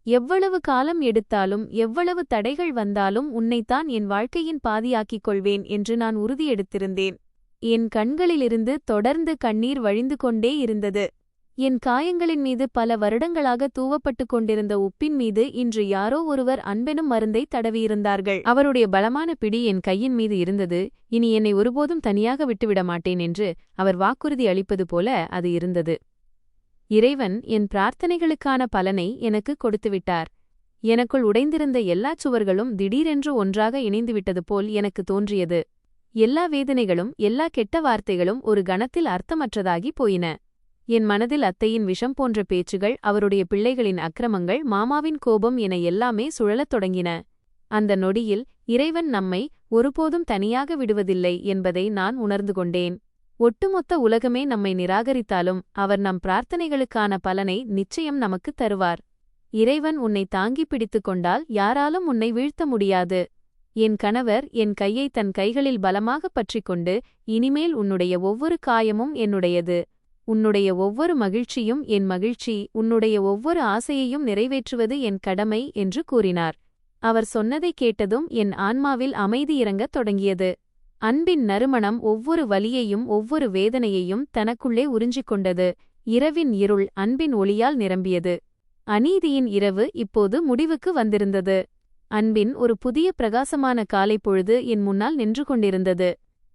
எவ்வளவு காலம் எடுத்தாலும் எவ்வளவு தடைகள் வந்தாலும் உன்னைத்தான் என் வாழ்க்கையின் பாதியாக்கிக் கொள்வேன் என்று நான் உறுதியெடுத்திருந்தேன். என் கண்களிலிருந்து தொடர்ந்து கண்ணீர் வழிந்து கொண்டே இருந்தது. என் காயங்களின் மீது பல வருடங்களாக தூவப்பட்டு கொண்டிருந்த உப்பின் மீது இன்று யாரோ ஒருவர் அன்பெனும் மருந்தை தடவியிருந்தார்கள். அவருடைய பலமான பிடி என் கையின் மீது இருந்தது. இனி என்னை ஒருபோதும் தனியாக விட்டுவிட மாட்டேன் என்று அவர் வாக்குறுதி அளிப்பது போல அது இருந்தது. இறைவன் என் பிரார்த்தனைகளுக்கான பலனை எனக்கு கொடுத்துவிட்டார். எனக்குள் உடைந்திருந்த எல்லாச் சுவர்களும் திடீரென்று ஒன்றாக இணைந்துவிட்டது போல் எனக்கு தோன்றியது. எல்லா வேதனைகளும் எல்லா கெட்ட வார்த்தைகளும் ஒரு கணத்தில் அர்த்தமற்றதாகி போயின. என் மனதில் அத்தையின் விஷம் போன்ற பேச்சுகள், அவருடைய பிள்ளைகளின் அக்கிரமங்கள், மாமாவின் கோபம் என எல்லாமே சுழலத் தொடங்கின. அந்த நொடியில் இறைவன் நம்மை ஒருபோதும் தனியாக விடுவதில்லை என்பதை நான் உணர்ந்து கொண்டேன். ஒட்டுமொத்த உலகமே நம்மை நிராகரித்தாலும் அவர் நம் பிரார்த்தனைகளுக்கான பலனை நிச்சயம் நமக்குத் தருவார். இறைவன் உன்னை தாங்கி பிடித்துக் கொண்டால் யாராலும் உன்னை வீழ்த்த முடியாது. என் கணவர் என் கையை தன் கைகளில் பலமாகப் பற்றிக்கொண்டு, இனிமேல் உன்னுடைய ஒவ்வொரு காயமும் என்னுடையது. உன்னுடைய ஒவ்வொரு மகிழ்ச்சியும் என் மகிழ்ச்சி. உன்னுடைய ஒவ்வொரு ஆசையையும் நிறைவேற்றுவது என் கடமை என்று கூறினார். அவர் சொன்னதைக் கேட்டதும் என் ஆன்மாவில் அமைதி இறங்கத் தொடங்கியது. அன்பின் நறுமணம் ஒவ்வொரு வலியையும் ஒவ்வொரு வேதனையையும் தனக்குள்ளே உறிஞ்சிக் கொண்டது. இரவின் இருள் அன்பின் ஒளியால் நிரம்பியது. அநீதியின் இரவு இப்போது முடிவுக்கு வந்திருந்தது. அன்பின் ஒரு புதிய பிரகாசமான காலை பொழுது என் முன்னால் நின்று கொண்டிருந்தது.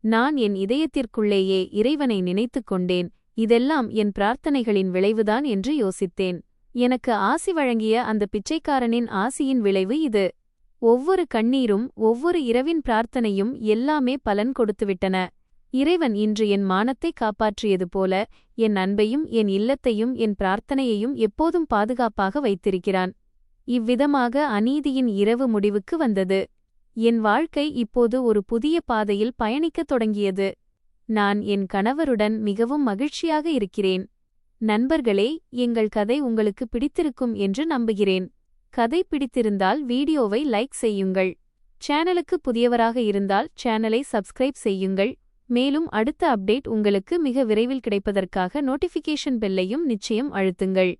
நான் என் இதயத்திற்குள்ளேயே இறைவனை நினைத்துக் கொண்டேன். இதெல்லாம் என் பிரார்த்தனைகளின் விளைவுதான் என்று யோசித்தேன். எனக்கு ஆசி வழங்கிய அந்த பிச்சைக்காரனின் ஆசியின் விளைவு இது. ஒவ்வொரு கண்ணீரும் ஒவ்வொரு இரவின் பிரார்த்தனையும் எல்லாமே பலன் கொடுத்துவிட்டன. இறைவன் இன்று என் மானத்தை காப்பாற்றியது போல என் அன்பையும் என் இல்லத்தையும் என் பிரார்த்தனையையும் எப்போதும் பாதுகாப்பாக வைத்திருக்கிறான். இவ்விதமாக அநீதியின் இரவு முடிவுக்கு வந்தது. என் வாழ்க்கை இப்போது ஒரு புதிய பாதையில் பயணிக்கத் தொடங்கியது. நான் என் கணவருடன் மிகவும் மகிழ்ச்சியாக இருக்கிறேன். நண்பர்களே, எங்கள் கதை உங்களுக்கு பிடித்திருக்கும் என்று நம்புகிறேன். கதை பிடித்திருந்தால் வீடியோவை லைக் செய்யுங்கள். சேனலுக்கு புதியவராக இருந்தால் சேனலை சப்ஸ்கிரைப் செய்யுங்கள். மேலும் அடுத்த அப்டேட் உங்களுக்கு மிக விரைவில் கிடைப்பதற்காக நோட்டிஃபிகேஷன் பெல்லையும் நிச்சயம் அழுத்துங்கள்.